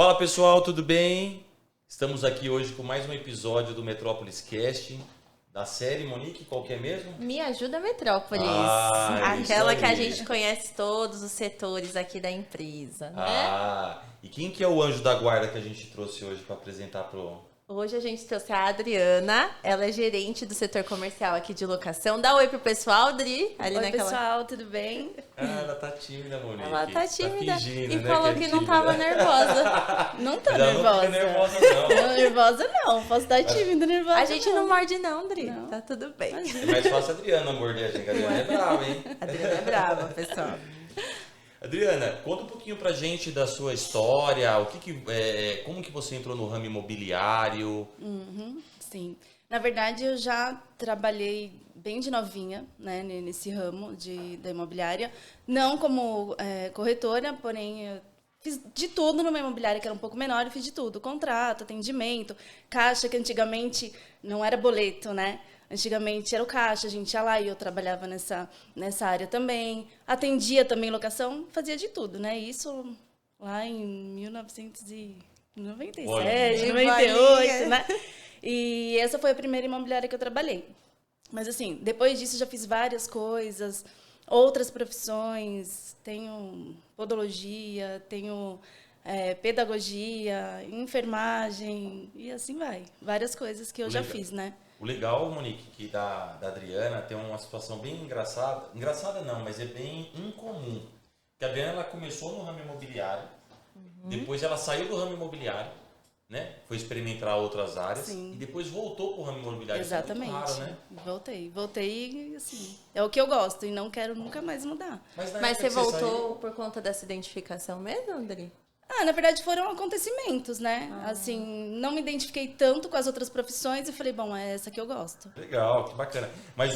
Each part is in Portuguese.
Fala pessoal, tudo bem? Estamos aqui hoje com mais um episódio do Metrópolis Cast, da série, Monique, qual que é mesmo? Me Ajuda Metrópolis. Isso Aquela que a aí. gente conhece todos os setores aqui da empresa, né? E quem que é o anjo da guarda que a gente trouxe hoje para apresentar pro... Hoje a gente trouxe a Adriana, ela é gerente do setor comercial aqui de locação. Dá oi pro pessoal, Adri. Ali Oi, naquela... pessoal, tudo bem? ela tá tímida, Monique. Ela tá tímida fingindo, e né, falou que que é não tímida. tava nervosa. Não tô Mas ela nervosa. não fica nervosa, não. Não, nervosa não. Posso estar tímida, nervosa. A gente não morde não, Adri. Não. Tá tudo bem. É mais fácil a Adriana morder a gente, que a Adriana é brava, hein? A Adriana é brava, pessoal. Adriana, conta um pouquinho pra gente da sua história, como que você entrou no ramo imobiliário? Sim. Na verdade, eu já trabalhei bem de novinha, né, nesse ramo da imobiliária. Não como corretora, porém, eu fiz de tudo numa imobiliária que era um pouco menor, eu fiz de tudo. Contrato, atendimento, caixa, que antigamente não era boleto, né? Antigamente era o caixa, a gente ia lá e eu trabalhava nessa área também. Atendia também locação, fazia de tudo, né? Isso lá em 1997, Olha, 98, né? E essa foi a primeira imobiliária que eu trabalhei. Mas, assim, depois disso já fiz várias coisas, outras profissões. Tenho podologia, tenho pedagogia, enfermagem e assim vai. Várias coisas que eu já fiz, né? O legal, Monique, que da Adriana tem uma situação bem engraçada. Engraçada não, mas é bem incomum. Que a Adriana ela começou no ramo imobiliário, depois ela saiu do ramo imobiliário, né? Foi experimentar outras áreas. Sim. E depois voltou para o ramo imobiliário. Exatamente. Isso é muito raro, né? Voltei, assim, é o que eu gosto e não quero nunca mais mudar. Mas Mas você época que voltou por conta dessa identificação mesmo, Adri? Na verdade foram acontecimentos, né? Assim, não me identifiquei tanto com as outras profissões e falei, bom, é essa que eu gosto. Legal, que bacana. Mas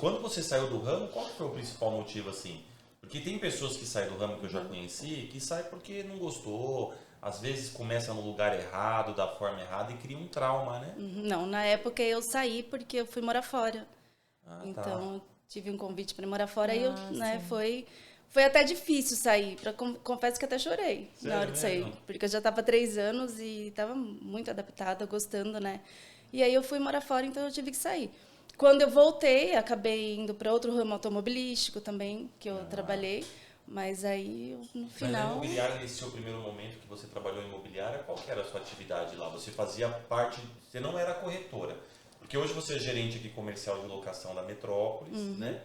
quando você saiu do ramo, qual que foi o principal motivo, assim? Porque tem pessoas que saem do ramo que eu já conheci, que saem porque não gostou, às vezes começa no lugar errado, da forma errada e cria um trauma, né? Não, na época eu saí porque eu fui morar fora. Tá. Então, tive um convite para morar fora e eu, né, sim. foi até difícil sair. Confesso que até chorei Sério na hora de sair. mesmo? Porque eu já estava 3 anos e estava muito adaptada, gostando, né? E aí eu fui morar fora, então eu tive que sair. Quando eu voltei, acabei indo para outro ramo automobilístico também, que eu trabalhei. Mas aí, no Mas a final... imobiliária, nesse seu primeiro momento que você trabalhou em imobiliária, qual que era a sua atividade lá? Você fazia parte, você não era corretora. Porque hoje você é gerente aqui comercial de locação da Metrópolis, né?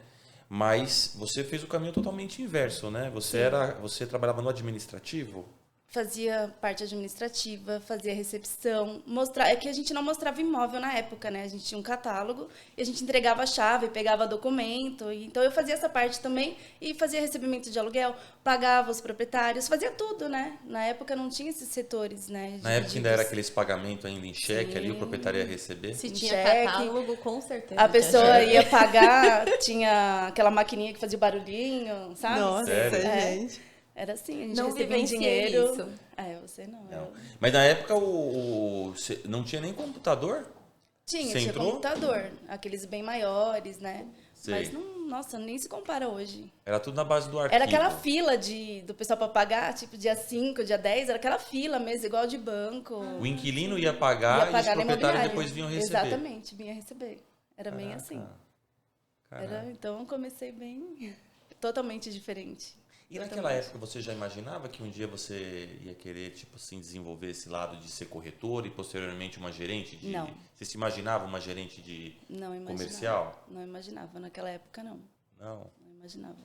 Mas você fez o caminho totalmente inverso, né? Você trabalhava no administrativo? Fazia parte administrativa, fazia recepção, é que a gente não mostrava imóvel na época, né? A gente tinha um catálogo e a gente entregava a chave, pegava documento, então eu fazia essa parte também e fazia recebimento de aluguel, pagava os proprietários, fazia tudo, né? Na época não tinha esses setores, né? Na época ainda era aqueles pagamentos ainda em cheque ali, o proprietário ia receber? Se Em tinha cheque. catálogo, com certeza. A tinha pessoa cheque. ia pagar, tinha aquela maquininha que fazia o barulhinho, sabe? Nossa, Sério? gente. Era assim, a gente Não recebia um vivenciei dinheiro. isso. Você não. Não. Mas na época não tinha nem computador? Você Tinha entrou? computador, aqueles bem maiores, né? Sei. Mas, nossa, nem se compara hoje. Era tudo na base do arquivo. Era aquela fila do pessoal para pagar, tipo, dia 5, dia 10, era aquela fila mesmo, igual de banco. O inquilino ia pagar e os na proprietários imobiliária. depois vinham receber. Exatamente, vinha receber. Era bem Caraca. assim. Caraca. Então, eu comecei bem totalmente diferente. E naquela época você já imaginava que um dia você ia querer, tipo assim, desenvolver esse lado de ser corretor e posteriormente uma gerente de... Não. Você se imaginava uma gerente de Não imaginava. comercial? Não imaginava, naquela época não. Não. Não imaginava.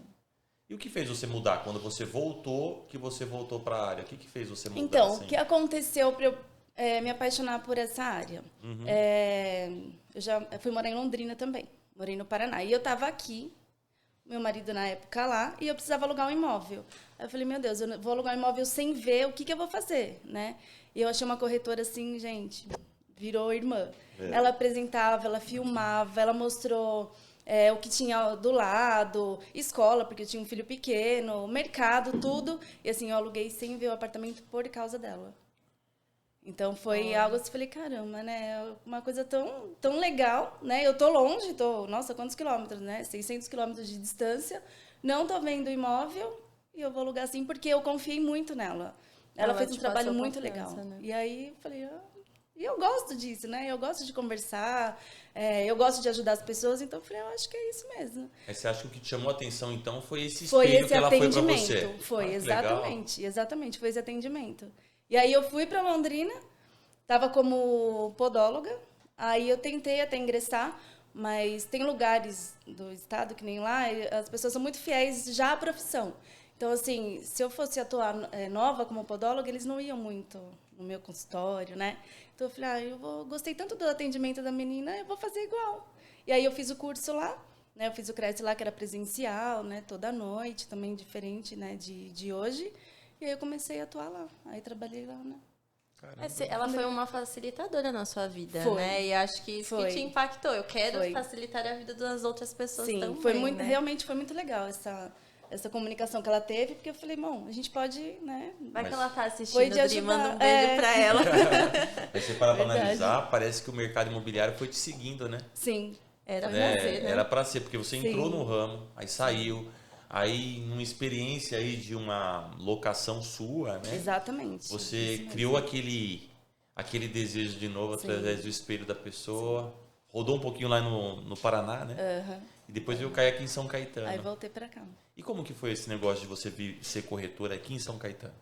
E o que fez você mudar? Quando você voltou para a área, o que fez você mudar? Então, assim? o que aconteceu para eu me apaixonar por essa área? Eu fui morar em Londrina também, morei no Paraná. E eu estava aqui, meu marido na época lá, e eu precisava alugar um imóvel. Aí eu falei, meu Deus, eu vou alugar um imóvel sem ver o que eu vou fazer, né? E eu achei uma corretora assim, gente, virou irmã. Ela apresentava, ela filmava, ela mostrou o que tinha do lado, escola, porque eu tinha um filho pequeno, mercado, tudo. E assim, eu aluguei sem ver o apartamento por causa dela. Então foi algo assim, falei, caramba, né? Uma coisa tão legal, né? Eu tô longe, nossa, quantos quilômetros, né? 600 quilômetros de distância, não tô vendo o imóvel e eu vou alugar assim porque eu confiei muito nela. Ela Ela fez um te trabalho passou muito confiança, legal. né? E aí eu falei, e eu gosto disso, né? Eu gosto de conversar, eu gosto de ajudar as pessoas, então eu falei, eu acho que é isso mesmo. Aí você acha que o que te chamou a atenção, então, foi esse Foi espelho esse que ela foi pra atendimento. você? Foi, Ah, que legal. exatamente, foi esse atendimento. E aí eu fui para Londrina, estava como podóloga, aí eu tentei até ingressar, mas tem lugares do estado que nem lá, as pessoas são muito fiéis já à profissão. Então, assim, se eu fosse atuar nova como podóloga, eles não iam muito no meu consultório, né? Então eu falei, gostei tanto do atendimento da menina, eu vou fazer igual. E aí eu fiz o curso lá, né? Eu fiz o CRES lá, que era presencial, né? Toda noite, também diferente, né? De hoje. E aí eu comecei a atuar lá. Aí trabalhei lá, né? Caramba. Ela foi uma facilitadora na sua vida, Foi. né? E acho que isso Foi. que te impactou. Eu quero Foi. facilitar a vida das outras pessoas Sim, também, foi muito, né? realmente foi muito legal essa comunicação que ela teve, porque eu falei, bom, a gente pode, né? Vai que ela tá Foi assistindo, de Dri, manda um ajudar. beijo pra ela. Aí você para pra Verdade. analisar, parece que o mercado imobiliário foi te seguindo, né? Sim. Era pra É, ser, né? era pra ser, porque você entrou Sim. no ramo, aí saiu, aí numa experiência aí de uma locação sua, né? Exatamente. Você Isso mesmo. criou aquele desejo de novo Sim. através do espelho da pessoa, rodou um pouquinho lá no Paraná, né? Aham. E depois veio cair aqui em São Caetano. Aí voltei pra cá. E como que foi esse negócio de você ser corretora aqui em São Caetano?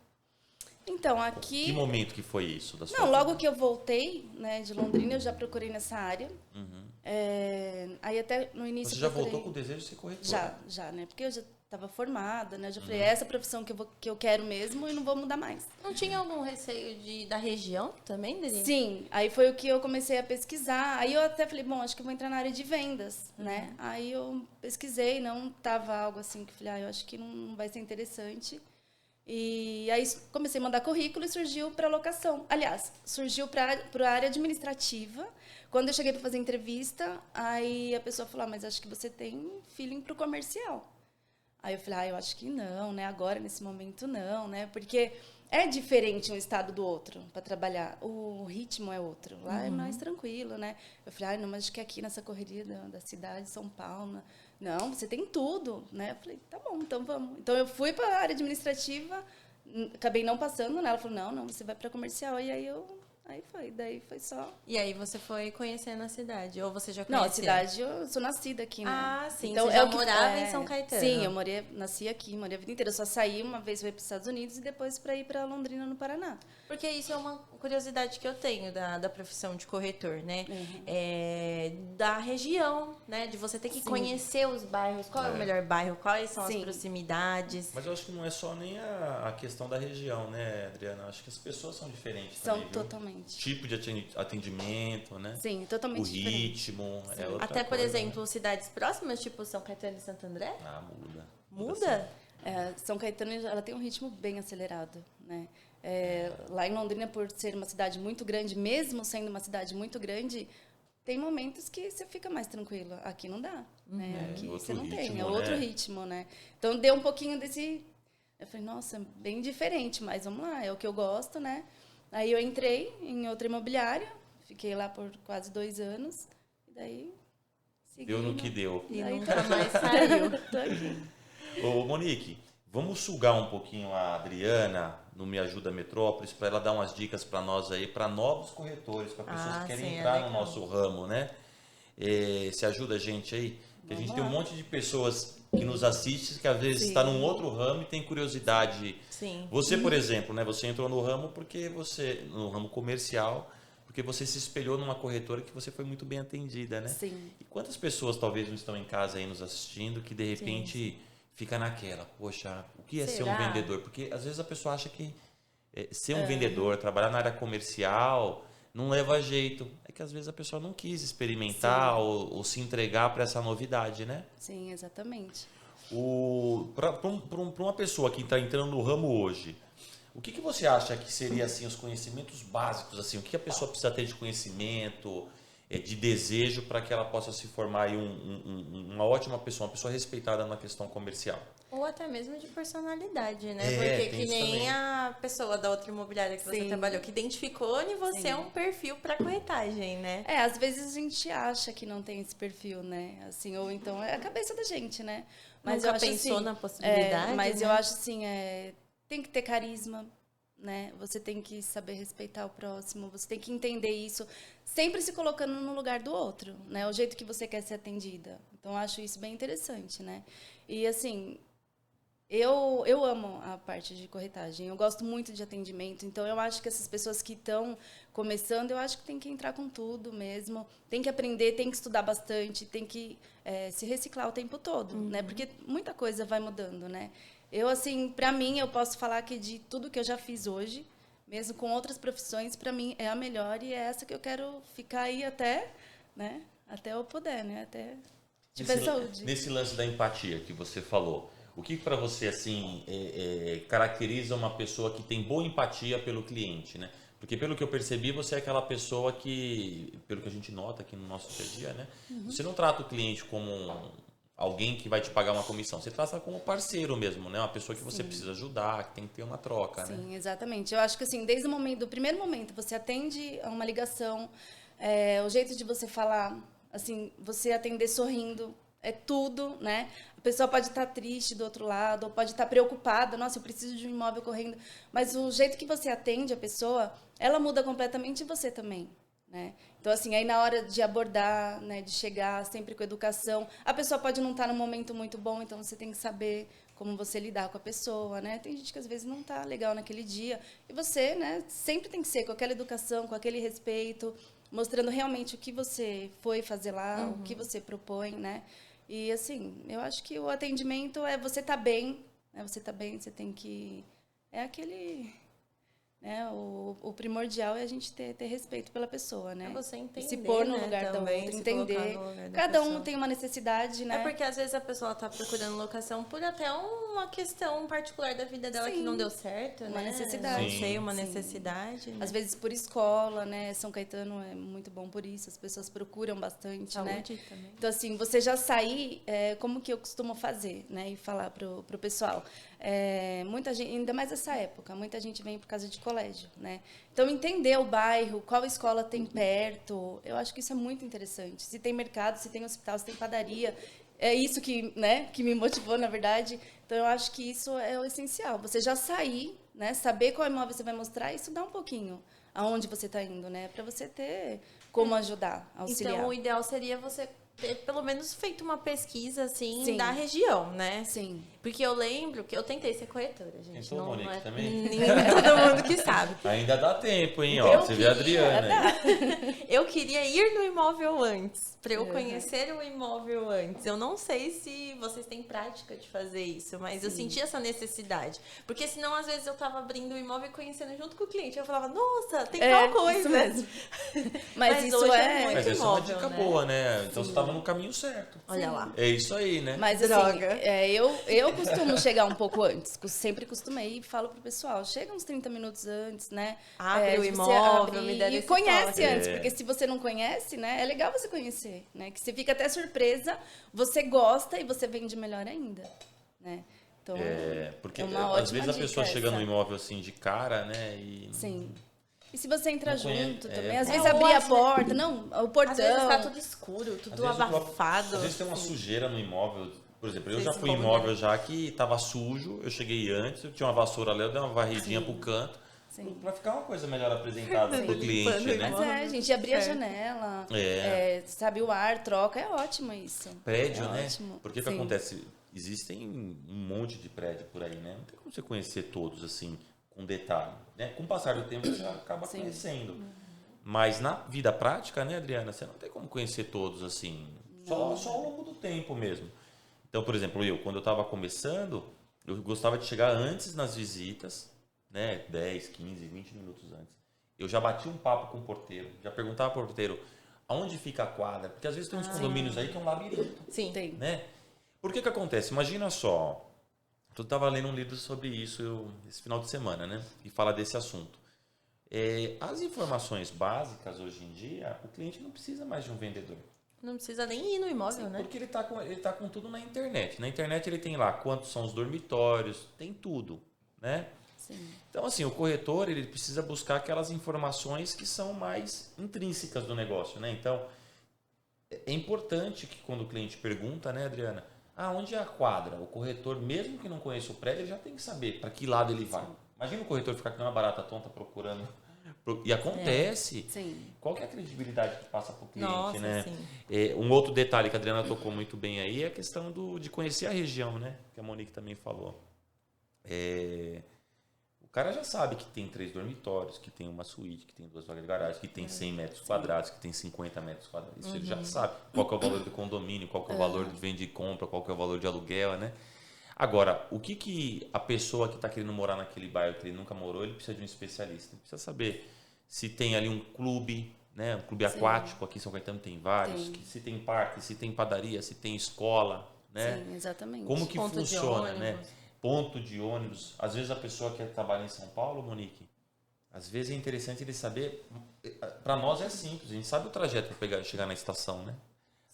Então, aqui... Que momento que foi isso da sua Não, vida? logo que eu voltei, né, de Londrina, eu já procurei nessa área. Uhum. Aí até no início... Você já procurei- voltou com o desejo de ser corretora? Já, né? Porque eu já estava formada, né? Já Uhum. falei, é essa profissão que eu quero mesmo e não vou mudar mais. Não tinha algum receio da região também, Dri? Sim, aí foi o que eu comecei a pesquisar. Aí eu até falei, bom, acho que eu vou entrar na área de vendas, né? Aí eu pesquisei, não tava algo assim que eu falei, eu acho que não vai ser interessante. E aí comecei a mandar currículo e surgiu para locação. Aliás, surgiu para a área administrativa. Quando eu cheguei para fazer entrevista, aí a pessoa falou, mas acho que você tem feeling para o comercial. Aí eu falei, eu acho que não, né? Agora, nesse momento, não, né? Porque é diferente um estado do outro para trabalhar. O ritmo é outro. Lá é mais tranquilo, né? Eu falei, não, mas acho que aqui nessa correria da cidade, São Paulo, não, você tem tudo, né? Eu falei, tá bom, então vamos. Então eu fui para a área administrativa, acabei não passando, né? Ela falou, não, você vai para comercial. E aí foi, daí foi só... E aí você foi conhecendo a cidade? Ou você já Não, conhecia? a cidade, eu sou nascida aqui, né? Ah, sim, Então, você já o que- morava em São Caetano. Sim, eu nasci aqui, morei a vida inteira. Eu só saí uma vez para os Estados Unidos e depois para ir para Londrina, no Paraná. Porque isso é uma curiosidade que eu tenho da profissão de corretor, né? Da região, né? De você ter que conhecer os bairros, qual é o melhor bairro, quais são as Sim. proximidades. Mas eu acho que não é só nem a questão da região, né, Adriana? Acho que as pessoas são diferentes São também, viu? totalmente. Tipo de atendimento, né? Sim, O totalmente diferente. ritmo, é outra Até, por coisa, exemplo, cidades próximas, tipo São Caetano e Santo André? Né? Ah, muda. Muda? São Caetano, ela tem um ritmo bem acelerado, né? Lá em Londrina, por ser uma cidade muito grande, mesmo sendo uma cidade muito grande, tem momentos que você fica mais tranquilo. Aqui não dá, né? Aqui outro você não tem, ritmo, é outro né? ritmo, né? Então deu um pouquinho desse... Eu falei, nossa, bem diferente, mas vamos lá, é o que eu gosto, né? Aí eu entrei em outra imobiliária, fiquei lá por quase 2 anos, e daí... segui, Deu no né? que deu. E Aí nunca mais saiu. Tô aqui. Ô, Monique, vamos sugar um pouquinho a Adriana no Me Ajuda Metrópolis para ela dar umas dicas para nós aí, para novos corretores, para pessoas Ah, que querem sim, é entrar no legal. nosso ramo, né? Se ajuda a gente aí, que a gente tem um monte de pessoas que nos assistem que às vezes Sim. está num outro ramo e tem curiosidade. Sim. Você, por exemplo, né? Você entrou no ramo no ramo comercial, porque você se espelhou numa corretora que você foi muito bem atendida, né? Sim. E quantas pessoas talvez não estão em casa aí nos assistindo que de repente fica naquela, poxa, o que é ser um Será? vendedor? Porque às vezes a pessoa acha que ser um vendedor, trabalhar na área comercial, não leva jeito. É que às vezes a pessoa não quis experimentar ou se entregar para essa novidade, né? Sim, exatamente. Para uma pessoa que está entrando no ramo hoje, o que você acha que seria assim os conhecimentos básicos, assim, o que a pessoa precisa ter de conhecimento, de desejo para que ela possa se formar aí uma ótima pessoa, uma pessoa respeitada na questão comercial? Ou até mesmo de personalidade, né? É, Porque tem que isso nem também. a pessoa da outra imobiliária que você Sim. trabalhou, que identificou em você um perfil para corretagem, né? Às vezes a gente acha que não tem esse perfil, né? Assim, ou então é a cabeça da gente, né? Nunca eu acho pensou assim, na possibilidade, mas né? eu acho assim, tem que ter carisma, né? Você tem que saber respeitar o próximo, você tem que entender isso, sempre se colocando no lugar do outro, né? O jeito que você quer ser atendida. Então, eu acho isso bem interessante, né? E, assim, eu amo a parte de corretagem, eu gosto muito de atendimento, então eu acho que essas pessoas que estão começando, eu acho que tem que entrar com tudo mesmo, tem que aprender, tem que estudar bastante, tem que se reciclar o tempo todo, né? Porque muita coisa vai mudando, né? Eu, assim, para mim, eu posso falar que de tudo que eu já fiz hoje, mesmo com outras profissões, para mim é a melhor e é essa que eu quero ficar aí até, né? Até eu puder, né? Até tiver saúde. Nesse lance da empatia que você falou, o que para você, assim, caracteriza uma pessoa que tem boa empatia pelo cliente, né? Porque pelo que eu percebi, você é aquela pessoa que, pelo que a gente nota aqui no nosso dia a dia, né? Você não trata o cliente como alguém que vai te pagar uma comissão. Você trata como parceiro mesmo, né? Uma pessoa que você precisa ajudar, que tem que ter uma troca, né? Sim, exatamente. Eu acho que, assim, desde o momento, do primeiro momento, você atende a uma ligação, o jeito de você falar, assim, você atender sorrindo, é tudo, né? A pessoa pode estar triste do outro lado, ou pode estar preocupada, nossa, eu preciso de um imóvel correndo, mas o jeito que você atende a pessoa, ela muda completamente você também, né? Então, assim, aí na hora de abordar, né, de chegar sempre com educação, a pessoa pode não estar num momento muito bom, então você tem que saber como você lidar com a pessoa, né? Tem gente que às vezes não está legal naquele dia, e você, né, sempre tem que ser com aquela educação, com aquele respeito, mostrando realmente o que você foi fazer lá, o que você propõe, né? E, assim, eu acho que o atendimento é você tá bem, né? Você tá bem, você tem que... É aquele... Né? O primordial é a gente ter respeito pela pessoa, né? É você entender, se pôr no né, lugar da também, outra, se entender. colocar no lugar da Cada um pessoa. tem uma necessidade, né? É porque às vezes a pessoa tá procurando locação por até uma questão particular da vida dela que não deu certo, Uma né? necessidade. Não sei, uma Sim. necessidade. Né? Às vezes por escola, né? São Caetano é muito bom por isso, as pessoas procuram bastante, né? Saúde também. Então, assim, você já sair, como que eu costumo fazer, né? E falar pro pessoal. Muita gente, ainda mais essa época, muita gente vem por causa de colégio, né? Então, entender o bairro, qual escola tem perto, eu acho que isso é muito interessante. Se tem mercado, se tem hospital, se tem padaria, é isso que, né, que me motivou, na verdade. Então, eu acho que isso é o essencial. Você já sair, né, saber qual imóvel você vai mostrar e estudar um pouquinho aonde você está indo, né? Para você ter como ajudar, auxiliar. Então, o ideal seria você ter pelo menos feito uma pesquisa, assim, Sim. da região, né? Sim. Porque eu lembro que eu tentei ser corretora, gente. Tentou, Monique, também? Todo mundo que sabe. Ainda dá tempo, hein? Ó, você vê a Adriana aí. Eu queria ir no imóvel antes, para eu conhecer o imóvel antes. Eu não sei se vocês têm prática de fazer isso, mas eu senti essa necessidade. Porque senão, às vezes, eu tava abrindo o imóvel e conhecendo junto com o cliente. Eu falava, nossa, tem tal coisa. Isso mesmo. Mas isso hoje é... Mas essa é uma imóvel, dica né? boa, né? Então você estava no caminho certo. Olha lá. É isso aí, né? Mas assim, Droga. eu costumo chegar um pouco antes, sempre costumei e falo pro pessoal, chega uns 30 minutos antes, né? Abre o você imóvel, me dá e esse conhece toque. antes, porque se você não conhece, né, é legal você conhecer, né? Que você fica até surpresa, você gosta e você vende melhor ainda, né? Então, Porque uma às ótima vezes a pessoa dica chega no essa. imóvel assim de cara, né? E Sim. E se você entrar Não conhece- junto também, às É, vezes ou abrir a às porta, não, o portão. Às vezes tá tudo escuro, às tudo vezes o próprio- abafado. Às vezes tem uma sujeira no imóvel. Por exemplo, eu Vocês já se fui em incomodam. imóvel já que tava sujo, eu cheguei antes, eu tinha uma vassoura ali, eu dei uma varridinha pro canto. Sim. Pra ficar uma coisa melhor apresentada pro cliente, Limpando o né? imóvel. Mas gente, abrir a Certo. janela, É. sabe, o ar, troca, é ótimo isso. Prédio, É né? ótimo. Porque o que Sim. acontece? Existem um monte de prédio por aí, né? Não tem como você conhecer todos, assim, com detalhe, né? Com o passar do tempo, você acaba Sim. conhecendo. Mas na vida prática, né, Adriana? Você não tem como conhecer todos, assim, só ao longo do tempo mesmo. Então, por exemplo, quando eu estava começando, eu gostava de chegar antes nas visitas, né? 10, 15, 20 minutos antes. Eu já bati um papo com o porteiro, já perguntava pro porteiro aonde fica a quadra, porque às vezes tem uns condomínios aí que é um labirinto, Sim. Tem. né? Por que acontece? Imagina só, eu estava lendo um livro sobre isso esse final de semana, né? E fala desse assunto. As informações básicas hoje em dia, o cliente não precisa mais de um vendedor. Não precisa nem ir no imóvel, né? Porque ele tá com tudo na internet. Na internet ele tem lá quantos são os dormitórios, tem tudo, né? Sim. Então, assim, o corretor ele precisa buscar aquelas informações que são mais intrínsecas do negócio, né? Então, é importante que quando o cliente pergunta, né, Adriana? Onde é a quadra? O corretor, mesmo que não conheça o prédio, ele já tem que saber para que lado ele vai. Imagina o corretor ficar com uma barata tonta procurando. E acontece. Sim. Qual que é a credibilidade que passa para o cliente, Nossa, né? sim. Um outro detalhe que a Adriana tocou muito bem aí é a questão de conhecer a região, né? Que a Monique também falou. O cara já sabe que tem 3 dormitórios, que tem uma suíte, que tem 2 vagas de garagem, que tem 100 metros quadrados, que tem 50 metros quadrados. Isso ele já sabe. Qual que é o valor do condomínio, qual que é o valor de venda e compra, qual que é o valor de aluguel, né? Agora, o que a pessoa que está querendo morar naquele bairro que ele nunca morou, ele precisa de um especialista. Ele precisa saber se tem ali um clube, né? Um clube aquático, aqui em São Caetano tem vários, se tem parque, se tem padaria, se tem escola, né? Sim, exatamente. Como que Ponto de funciona, né? ônibus. Ponto de ônibus. Às vezes a pessoa quer trabalhar em São Paulo, Monique, às vezes é interessante ele saber. Para nós é simples, a gente sabe o trajeto para chegar na estação, né?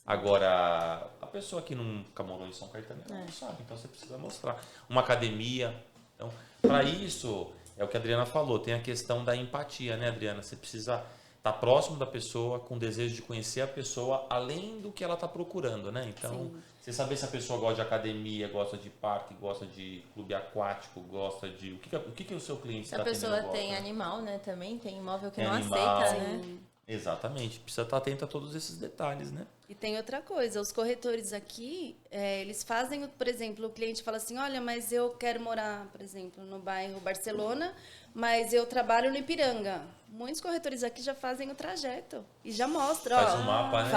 Agora, a pessoa que nunca morou em São Caetano não sabe, então você precisa mostrar. Uma academia. Então, para isso, é o que a Adriana falou, tem a questão da empatia, né, Adriana? Você precisa estar próximo da pessoa, com desejo de conhecer a pessoa, além do que ela está procurando, né? Então, você saber se a pessoa gosta de academia, gosta de parque, gosta de clube aquático, gosta de... O que o seu cliente está Se a pessoa gosta? tem animal, né, também, tem imóvel que Tem não animal. aceita, né? Exatamente, precisa estar atento a todos esses detalhes, né? E tem outra coisa, os corretores aqui, eles fazem, por exemplo, o cliente fala assim, olha, mas eu quero morar, por exemplo, no bairro Barcelona, mas eu trabalho no Ipiranga. Muitos corretores aqui já fazem o trajeto e já mostram. Faz um mapa, né?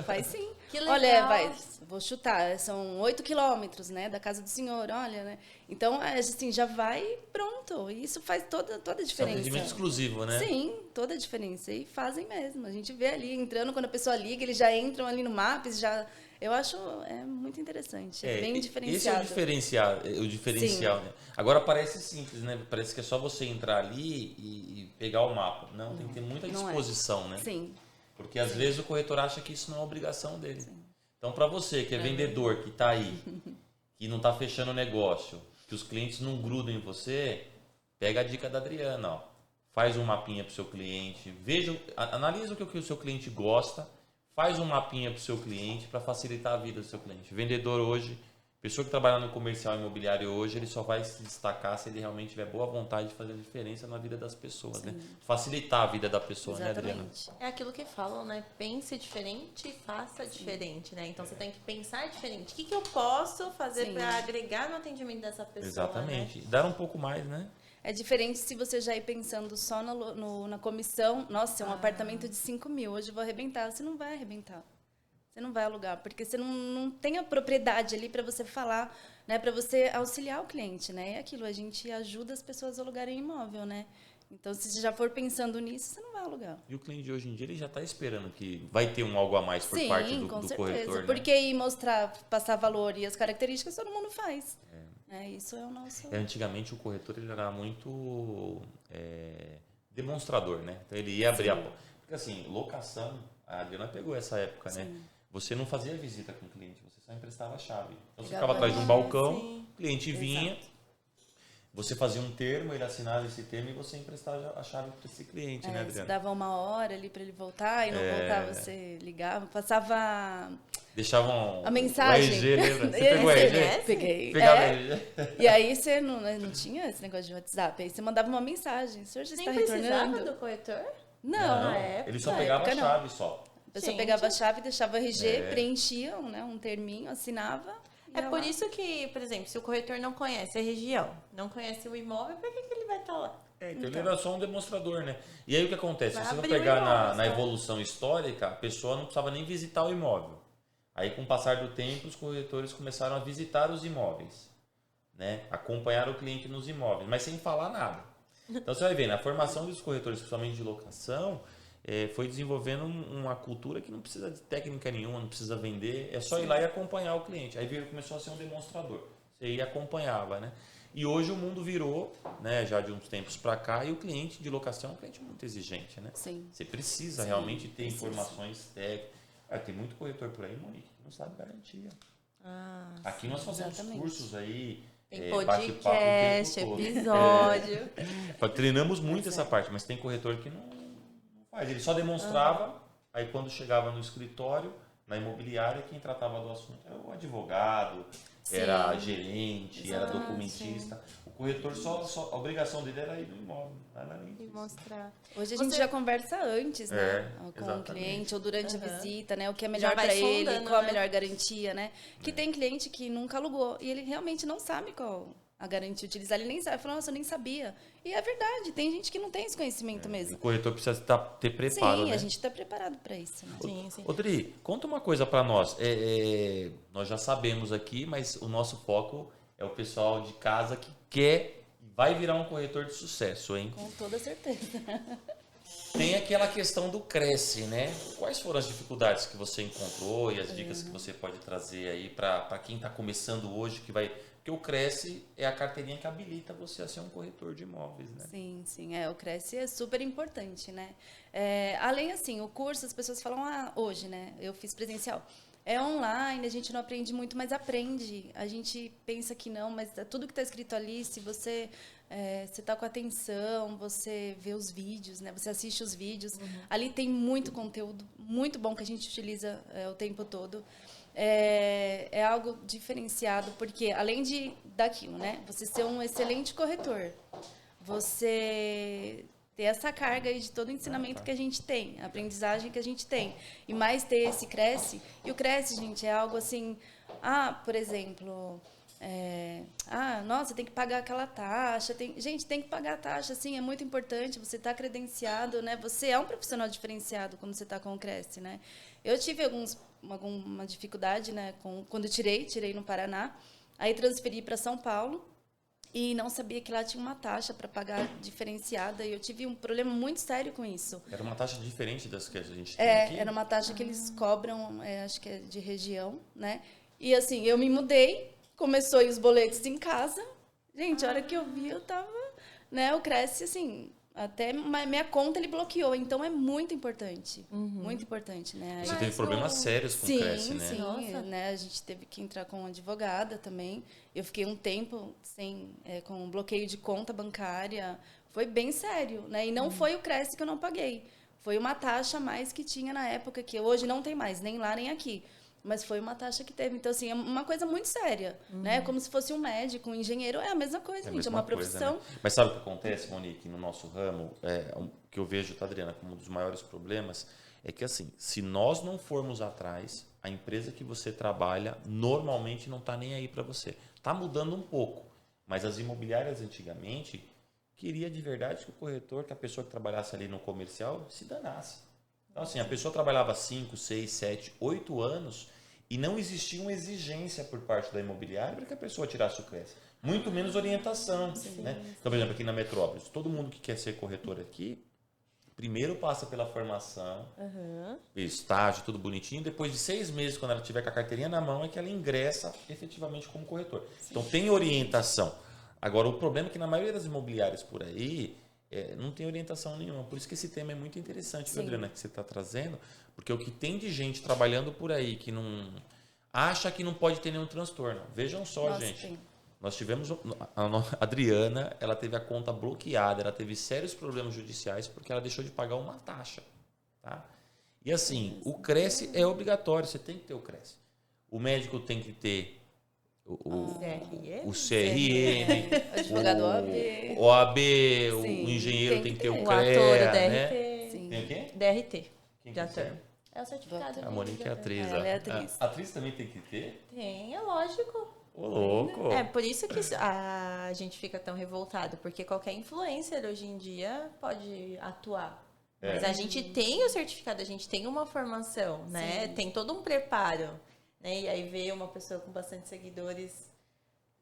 Faz sim. Que legal. Olha, vou chutar, são 8 quilômetros, né, da casa do senhor, olha, né? Então, assim, já vai pronto. E isso faz toda a Isso é um diferença. atendimento exclusivo, né? Sim, toda a diferença. E fazem mesmo. A gente vê ali, entrando, quando a pessoa liga, eles já entram ali no Maps, já... Eu acho muito interessante, bem diferenciado. Esse é o diferencial, né? Agora parece simples, né? Parece que é só você entrar ali e pegar o mapa. Não, tem que ter muita disposição, né? Sim. Porque às vezes o corretor acha que isso não é obrigação dele. Então, para você que é vendedor, que está aí, que não está fechando o negócio, que os clientes não grudam em você, pega a dica da Adriana, ó. Faz um mapinha para o seu cliente, analisa o que o seu cliente gosta, faz um mapinha para o seu cliente para facilitar a vida do seu cliente. Vendedor hoje, pessoa que trabalha no comercial imobiliário hoje, ele só vai se destacar se ele realmente tiver boa vontade de fazer a diferença na vida das pessoas, né? Facilitar a vida da pessoa, Exatamente. né, Adriana? É aquilo que falam, né? Pense diferente, faça diferente, né? Então você tem que pensar diferente. O que eu posso fazer para agregar no atendimento dessa pessoa? Exatamente. Né? Dar um pouco mais, né? É diferente se você já ir pensando só na comissão. Nossa, é um apartamento de 5 mil, hoje eu vou arrebentar. Você não vai arrebentar. Você não vai alugar, porque você não tem a propriedade ali para você falar, né? Para você auxiliar o cliente, né? É aquilo, a gente ajuda as pessoas a alugarem imóvel, né? Então, se você já for pensando nisso, você não vai alugar. E o cliente de hoje em dia, ele já está esperando que vai ter algo a mais por parte do corretor, né? Porque ir mostrar, passar valor e as características, todo mundo faz. Isso é o nosso... Antigamente, o corretor ele era muito demonstrador, né? Então, ele ia abrir a porta. Porque, assim, locação, a Adriana pegou essa época, né? Você não fazia visita com o cliente, você só emprestava a chave. Então, você ficava atrás de um balcão, o cliente vinha... Você fazia um termo, ele assinava esse termo e você emprestava a chave para esse cliente, né, Adriana? Você dava uma hora ali para ele voltar e não voltar, você ligava, passava... Deixavam a mensagem. O RG, lembra? Você pegou o RG? Peguei. Pegava o RG. E aí você não tinha esse negócio de WhatsApp, aí você mandava uma mensagem, o senhor já está retornando? Nem precisava do corretor? Não, ele só pegava a chave só. A pessoa pegava a chave, deixava o RG, preenchia um terminho, assinava... É por isso que, por exemplo, se o corretor não conhece a região, não conhece o imóvel, por que ele vai estar lá? Então ele era só um demonstrador, né? E aí o que acontece? Se você for pegar na evolução histórica, a pessoa não precisava nem visitar o imóvel. Aí com o passar do tempo, os corretores começaram a visitar os imóveis, né? Acompanhar o cliente nos imóveis, mas sem falar nada. Então você vai ver, na formação dos corretores, principalmente de locação, foi desenvolvendo uma cultura que não precisa de técnica nenhuma, não precisa vender, é só ir lá e acompanhar o cliente. Aí começou a ser um demonstrador, você ia e acompanhava, né? E hoje o mundo virou, né, já de uns tempos para cá, e o cliente de locação é um cliente muito exigente, né? Sim. Você precisa realmente ter informações técnicas. Tem muito corretor por aí, Monique, que não sabe garantia. Aqui nós fazemos cursos aí, tem podcast, episódio. Treinamos muito essa parte, mas tem corretor que não faz. Ele só demonstrava, aí quando chegava no escritório, Na imobiliária, quem tratava do assunto era o advogado, Sim. era gerente, era Exato, documentista. O corretor, a obrigação dele era ir no imóvel, nada além E disso. mostrar. Hoje a gente já conversa antes, né? Com o exatamente. cliente ou durante a visita, né? O que é Já melhor vai para ele, sondando, qual a né? melhor garantia, né? Que tem cliente que nunca alugou e ele realmente não sabe qual a garantia utilizar. Ele nem sabe. Fala, nossa, eu nem sabia. E é verdade, tem gente que não tem esse conhecimento O mesmo. corretor precisa ter preparo, Sim, né? a gente está preparado para isso, né? Sim, sim. Odri, conta uma coisa para nós. Nós já sabemos aqui, mas o nosso foco é o pessoal de casa que quer e vai virar um corretor de sucesso, hein? Com toda certeza. Tem aquela questão do Cresce, né? Quais foram as dificuldades que você encontrou e as dicas que você pode trazer aí para quem está começando hoje, que vai... Porque o Cresce é a carteirinha que habilita você a ser um corretor de imóveis, né? Sim, sim. O Cresce é super importante, né? Além, assim, o curso, as pessoas falam, hoje, né? Eu fiz presencial. É online, a gente não aprende muito, mas aprende. A gente pensa que não, mas tudo que está escrito ali, se você está com atenção, você vê os vídeos, né? Você assiste os vídeos. Ali tem muito conteúdo, muito bom que a gente utiliza o tempo todo. É algo diferenciado, porque além daquilo, né? Você ser um excelente corretor, você ter essa carga aí de todo o ensinamento que a gente tem, a aprendizagem que a gente tem, e mais ter esse Cresce. E o Cresce, gente, é algo assim, por exemplo, nossa, tem que pagar aquela taxa. Gente, tem que pagar a taxa, sim, é muito importante, você está credenciado, né? Você é um profissional diferenciado quando você está com o Cresce, né? Eu tive alguma dificuldade, né, quando eu tirei no Paraná, aí transferi para São Paulo e não sabia que lá tinha uma taxa para pagar diferenciada e eu tive um problema muito sério com isso. Era uma taxa diferente das que a gente tem aqui? Era uma taxa que eles cobram, acho que é de região, né? E assim, eu me mudei, começou aí os boletos em casa. Gente, a hora que eu vi, eu tava, né, o Cresce, assim, até minha conta ele bloqueou, então é muito importante. Muito importante, né? Você teve problemas sérios com o Cresce, né? Sim, Nossa. né? A gente teve que entrar com uma advogada também. Eu fiquei um tempo com um bloqueio de conta bancária. Foi bem sério, né? E não foi o Cresce que eu não paguei. Foi uma taxa a mais que tinha na época, que hoje não tem mais, nem lá nem aqui. Mas foi uma taxa que teve. Então, assim, é uma coisa muito séria, né? Como se fosse um médico, um engenheiro. É a mesma coisa, gente. É uma profissão. Coisa, né? Mas sabe o que acontece, Monique, no nosso ramo? O que eu vejo, tá, Adriana, como um dos maiores problemas é que, assim, se nós não formos atrás, a empresa que você trabalha normalmente não está nem aí para você. Está mudando um pouco, mas as imobiliárias antigamente queria de verdade que o corretor, que a pessoa que trabalhasse ali no comercial, se danasse. Então, assim, a pessoa trabalhava 5, 6, 7, 8 anos e não existia uma exigência por parte da imobiliária para que a pessoa tirasse o Cresce. Muito menos orientação. Né? Então, por exemplo, aqui na Metrópolis, todo mundo que quer ser corretor aqui, primeiro passa pela formação, estágio, tudo bonitinho. Depois de 6 meses, quando ela tiver com a carteirinha na mão, é que ela ingressa efetivamente como corretor. Então, tem orientação. Agora, o problema é que na maioria das imobiliárias por aí, não tem orientação nenhuma. Por isso que esse tema é muito interessante, viu, Adriana, que você está trazendo. Porque o que tem de gente trabalhando por aí que não acha que não pode ter nenhum transtorno. Vejam só, Nossa, gente. tem. Nós tivemos a Adriana, ela teve a conta bloqueada, ela teve sérios problemas judiciais porque ela deixou de pagar uma taxa. Tá? E assim, o Cresce é obrigatório, você tem que ter o Cresce. O médico tem que ter o CRM, Advogado o OAB, o Sim, engenheiro tem que ter o O CREA, ator, o né? DRT. Sim. Tem o quê? DRT. Quem De que ator. serve? É o certificado. A Monique é atriz. Ela é ó. atriz. A atriz também tem que ter? Tem, é lógico. Ô, louco. É por isso que a gente fica tão revoltado, porque qualquer influencer hoje em dia pode atuar. Mas a gente tem o certificado, a gente tem uma formação, né? Tem todo um preparo, né? E aí vê uma pessoa com bastante seguidores,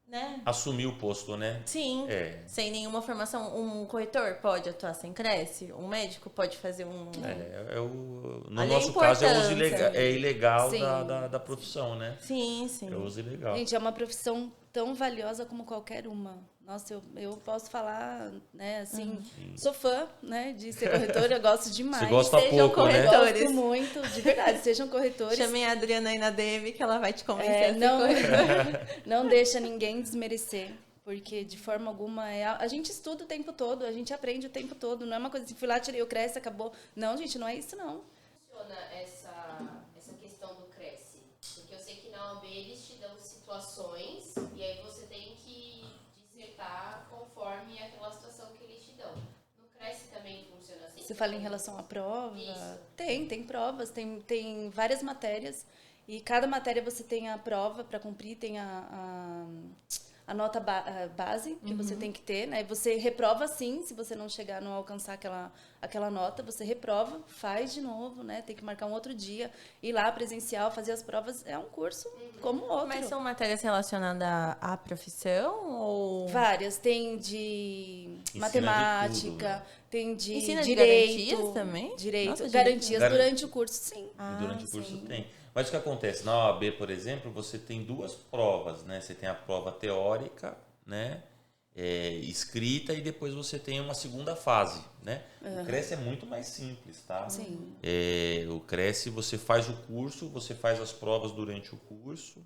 né? Assumir o posto, né? Sim, sem nenhuma formação. Um corretor pode atuar sem Cresce? Um médico pode fazer um... No Olha a nosso caso, é importância. ilegal Sim. da profissão, né? Sim, sim. É uso ilegal. Gente, é uma profissão tão valiosa como qualquer uma. Nossa, eu posso falar, né, assim, sou fã, né, de ser corretora, eu gosto demais. Você gosta Sejam pouco, né? corretores. Gosto muito, de verdade, sejam corretores. Chamem a Adriana aí na DM que ela vai te convencer a ser Não, corretora. não deixa ninguém desmerecer, porque de forma alguma a gente estuda o tempo todo, a gente aprende o tempo todo, não é uma coisa assim, fui lá, tirei o Cresce, acabou. Não, gente, não é isso não. Funciona essa questão do Cresce? fala em relação à prova? Tem provas, tem várias matérias. E cada matéria você tem a prova para cumprir, tem a nota base que você tem que ter, né? Você reprova sim, se você não chegar, não alcançar aquela nota, você reprova, faz de novo, né? Tem que marcar um outro dia, ir lá presencial, fazer as provas. É um curso como outro. Mas são matérias relacionadas à profissão ou... Várias. Tem de matemática, tem de Ensina de direito. garantias também? Direito. Nossa, Garantias durante o curso, sim. Durante o curso tem. Mas o que acontece? Na OAB, por exemplo, você tem 2 provas, né? Você tem a prova teórica, né? Escrita, e depois você tem uma segunda fase, né? O CRES é muito mais simples, tá? Sim. O CRES, você faz o curso, você faz as provas durante o curso,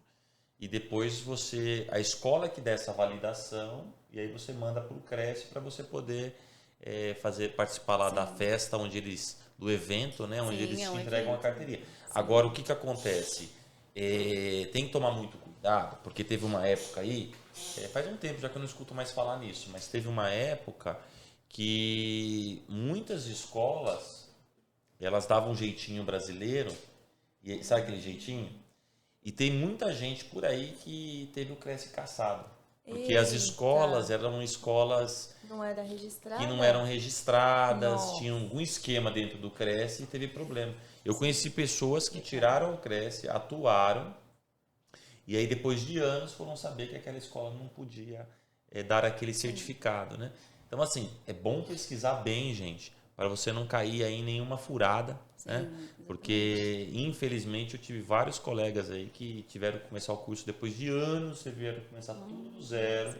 e depois a escola que dá essa validação, e aí você manda para o CRES para você poder participar lá da festa do evento, né? Onde eles te entregam a carteirinha. Agora, o que acontece? Tem que tomar muito cuidado, porque teve uma época aí, faz um tempo já que eu não escuto mais falar nisso, mas teve uma época que muitas escolas, elas davam um jeitinho brasileiro, e sabe aquele jeitinho? E tem muita gente por aí que teve o CRES cassado. Porque as escolas eram escolas que não eram registradas, Nossa. tinham algum esquema dentro do CRES e teve problema. Eu conheci pessoas que tiraram o CRES, atuaram, e aí depois de anos foram saber que aquela escola não podia dar aquele certificado, né? Então, assim, é bom pesquisar bem, gente, para você não cair aí em nenhuma furada, né? Porque, infelizmente, eu tive vários colegas aí que tiveram que começar o curso depois de anos, tiveram que começar tudo do zero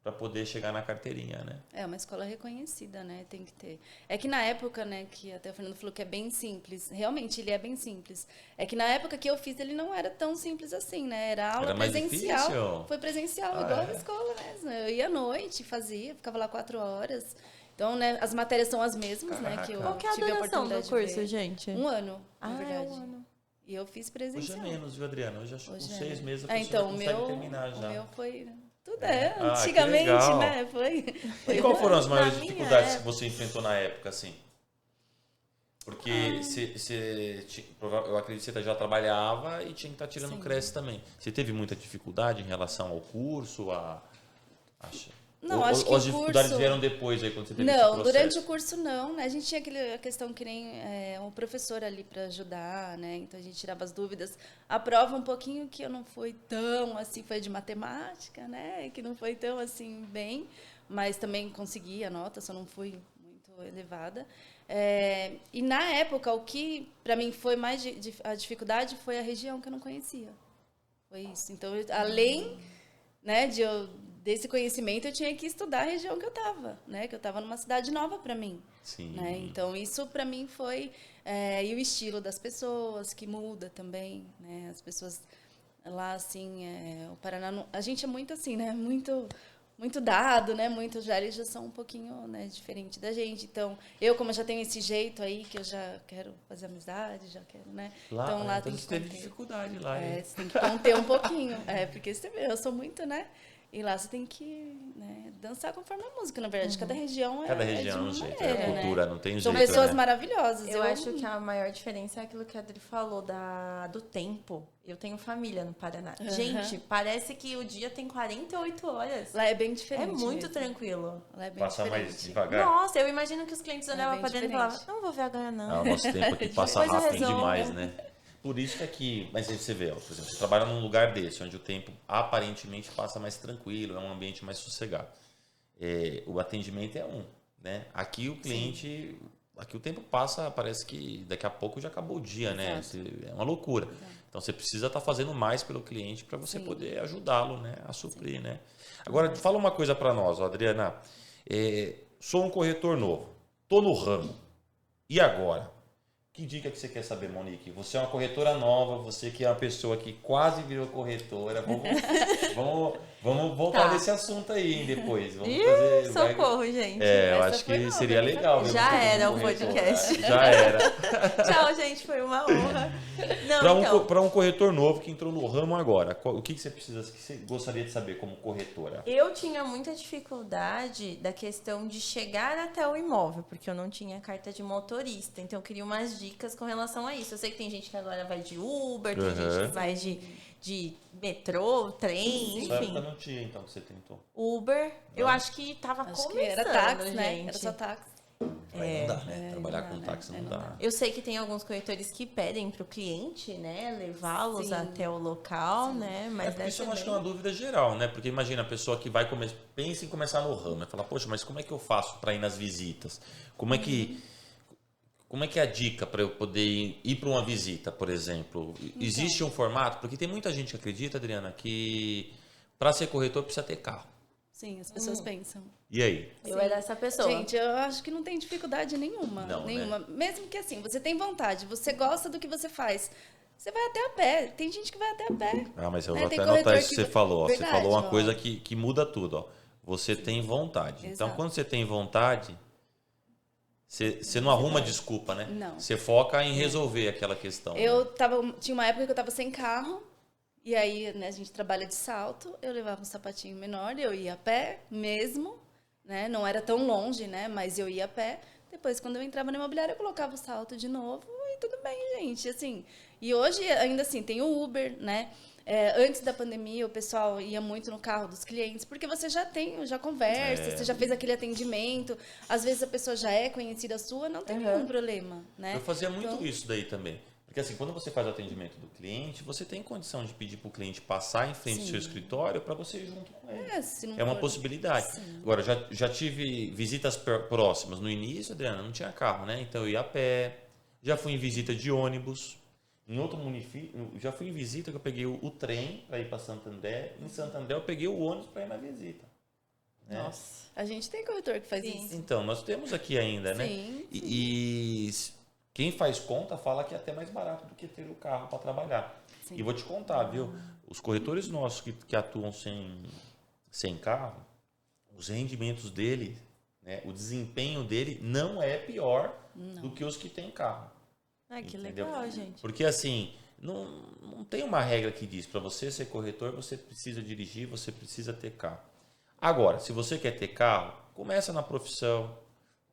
para poder chegar na carteirinha, né? É uma escola reconhecida, né? Tem que ter. É que na época, né, que até o Fernando falou que é bem simples, realmente ele é bem simples. É que na época que eu fiz ele não era tão simples assim, né? Era aula presencial. Difícil? Foi presencial, igual a escola mesmo. Eu ia à noite, ficava lá 4 horas. Então, né, as matérias são as mesmas, né? Que eu Qual que é a tive a duração oportunidade do curso, de ver. gente? 1 ano, na verdade. 1 ano. E eu fiz Hoje presencial. é menos, viu, Adriana? Hoje acho que com 6 meses a pessoa Então, já consegue terminar já. o meu foi... Tudo Que antigamente, legal. né? E qual foram as maiores Na minha dificuldades que época. você enfrentou na época, assim? Porque eu acredito que você já trabalhava e tinha que estar tirando o CRES também. Você teve muita dificuldade em relação ao curso? Não, ou, acho que ou as o dificuldades curso... vieram depois aí, quando você teve esse Não, processo? durante o curso não, né? A gente tinha a questão que nem um professor ali para ajudar, né? Então a gente tirava as dúvidas. A prova um pouquinho que eu não fui tão assim, foi de matemática, né? Que não foi tão assim bem, mas também consegui a nota, só não fui muito elevada. E na época, o que para mim foi mais a dificuldade foi a região que eu não conhecia. Foi isso. Então, além, né, desse conhecimento, eu tinha que estudar a região que eu estava, né? Que eu estava numa cidade nova para mim. Sim. Né? Então, isso para mim foi... e o estilo das pessoas, que muda também, né? As pessoas lá, assim, o Paraná... A gente é muito assim, né? Muito dado, né? Eles já são um pouquinho, né, diferente da gente. Então, eu, como já tenho esse jeito aí, que eu já quero fazer amizade, já quero, né? Então, lá tem que você teve conter. dificuldade lá. Hein? Você tem que conter um pouquinho. Porque você vê, eu sou muito, né? E lá você tem que, né, dançar conforme a música, na verdade. Cada região Cada de região é uma um jeito, maneira, é a cultura, né? não tem São jeito, pessoas né? maravilhosas. Eu acho que a maior diferença é aquilo que a Adri falou do tempo. Eu tenho família no Paraná. Gente, parece que o dia tem 48 horas. Lá é bem diferente. É muito mesmo. tranquilo. Lá é bem Passa diferente. mais devagar. Nossa, eu imagino que os clientes olhavam bem pra dentro e diferente. falavam, não vou ver agora não. O nosso tempo aqui passa Depois eu rápido resolvo. demais, né? Por isso que aqui... Mas aí você vê, ó, por exemplo, você trabalha num lugar desse, onde o tempo aparentemente passa mais tranquilo, é um ambiente mais sossegado. O atendimento é né? Aqui o cliente... Sim. Aqui o tempo passa, parece que daqui a pouco já acabou o dia, Exato. né? É uma loucura. Exato. Então você precisa estar fazendo mais pelo cliente para você poder ajudá-lo, né? A suprir, né? Agora, fala uma coisa para nós, Adriana. Sou um corretor novo, tô no ramo. E agora? Que dica que você quer saber, Monique? Você é uma corretora nova, você que é uma pessoa que quase virou corretora. Vamos voltar Tá. nesse assunto aí, hein, depois. Vamos Ih, fazer... socorro, gente. É, eu Essa acho foi que nova, seria né? legal. Já mesmo, era como o corretor, podcast. né? Já era. Tchau, gente. Foi uma honra. Não, Para um corretor novo que entrou no ramo agora, o que você precisa, que você gostaria de saber como corretora? eu tinha muita dificuldade da questão de chegar até o imóvel, porque eu não tinha carta de motorista. Então, eu queria umas dicas com relação a isso. Eu sei que tem gente que agora vai de Uber, tem gente que vai de metrô, trem, Só enfim. época não tinha, então, que você tentou. Uber, eu acho que tava Acho começando, que era táxi, gente. né? Era só táxi. Aí não dá, né? Trabalhar com táxi não dá. Eu sei que tem alguns corretores que pedem para o cliente, né, levá-los Sim. até o local, né, mas Porque deve isso eu ser acho que bem... é uma dúvida geral, né? Porque imagina a pessoa que vai pensa em começar no ramo, né? Fala, poxa, mas como é que eu faço para ir nas visitas? Como é que é a dica para eu poder ir para uma visita, por exemplo? Existe um formato? Porque tem muita gente que acredita, Adriana, que para ser corretor precisa ter carro. Sim, as pessoas pensam. E aí? Eu era essa pessoa. Gente, eu acho que não tem dificuldade nenhuma. Não, nenhuma. né? Mesmo que assim, você tem vontade, você gosta do que você faz. Você vai até a pé. Tem gente que vai até a pé. Ah, mas eu Né? vou Tem até anotar corretor isso que que- você falou. Ó. Você Verdade, falou uma ó. coisa que muda tudo. Ó. Você tem vontade. Então, Exato. quando você tem vontade, você não arruma desculpa, né? Não. Você foca em resolver aquela questão. né? Tinha uma época que eu tava sem carro. E aí, né, a gente trabalha de salto. Eu levava um sapatinho menor, eu ia a pé mesmo, né? Não era tão longe, né? Mas eu ia a pé. Depois, quando eu entrava na imobiliária, eu colocava o salto de novo e tudo bem, gente. Assim, e hoje, ainda assim, tem o Uber, né? Antes da pandemia, o pessoal ia muito no carro dos clientes, porque você já conversa, você já fez aquele atendimento. Às vezes a pessoa já é conhecida sua, não tem nenhum problema, né? Eu fazia muito Então- isso daí também. Porque assim, quando você faz o atendimento do cliente, você tem condição de pedir para o cliente passar em frente ao seu escritório para você ir junto com ele. Se não É uma for- possibilidade. Sim. Agora, já tive visitas próximas. No início, Adriana, não tinha carro, né? Então eu ia a pé. Já fui em visita de ônibus. Em outro município, já fui em visita que eu peguei o trem para ir para Santander. Em Santander eu peguei o ônibus para ir na visita. Né? Nossa. A gente tem corretor que faz Sim. isso. Então, nós temos aqui ainda, né? Sim, E quem faz conta fala que é até mais barato do que ter o carro para trabalhar. Sim. E vou te contar, viu? Os corretores nossos que atuam sem carro, os rendimentos dele, né? O desempenho dele não é pior do que os que têm carro. Ai, que Entendeu? legal, gente. Porque assim, não tem uma regra que diz para você ser corretor, você precisa dirigir, você precisa ter carro. Agora, se você quer ter carro, começa na profissão,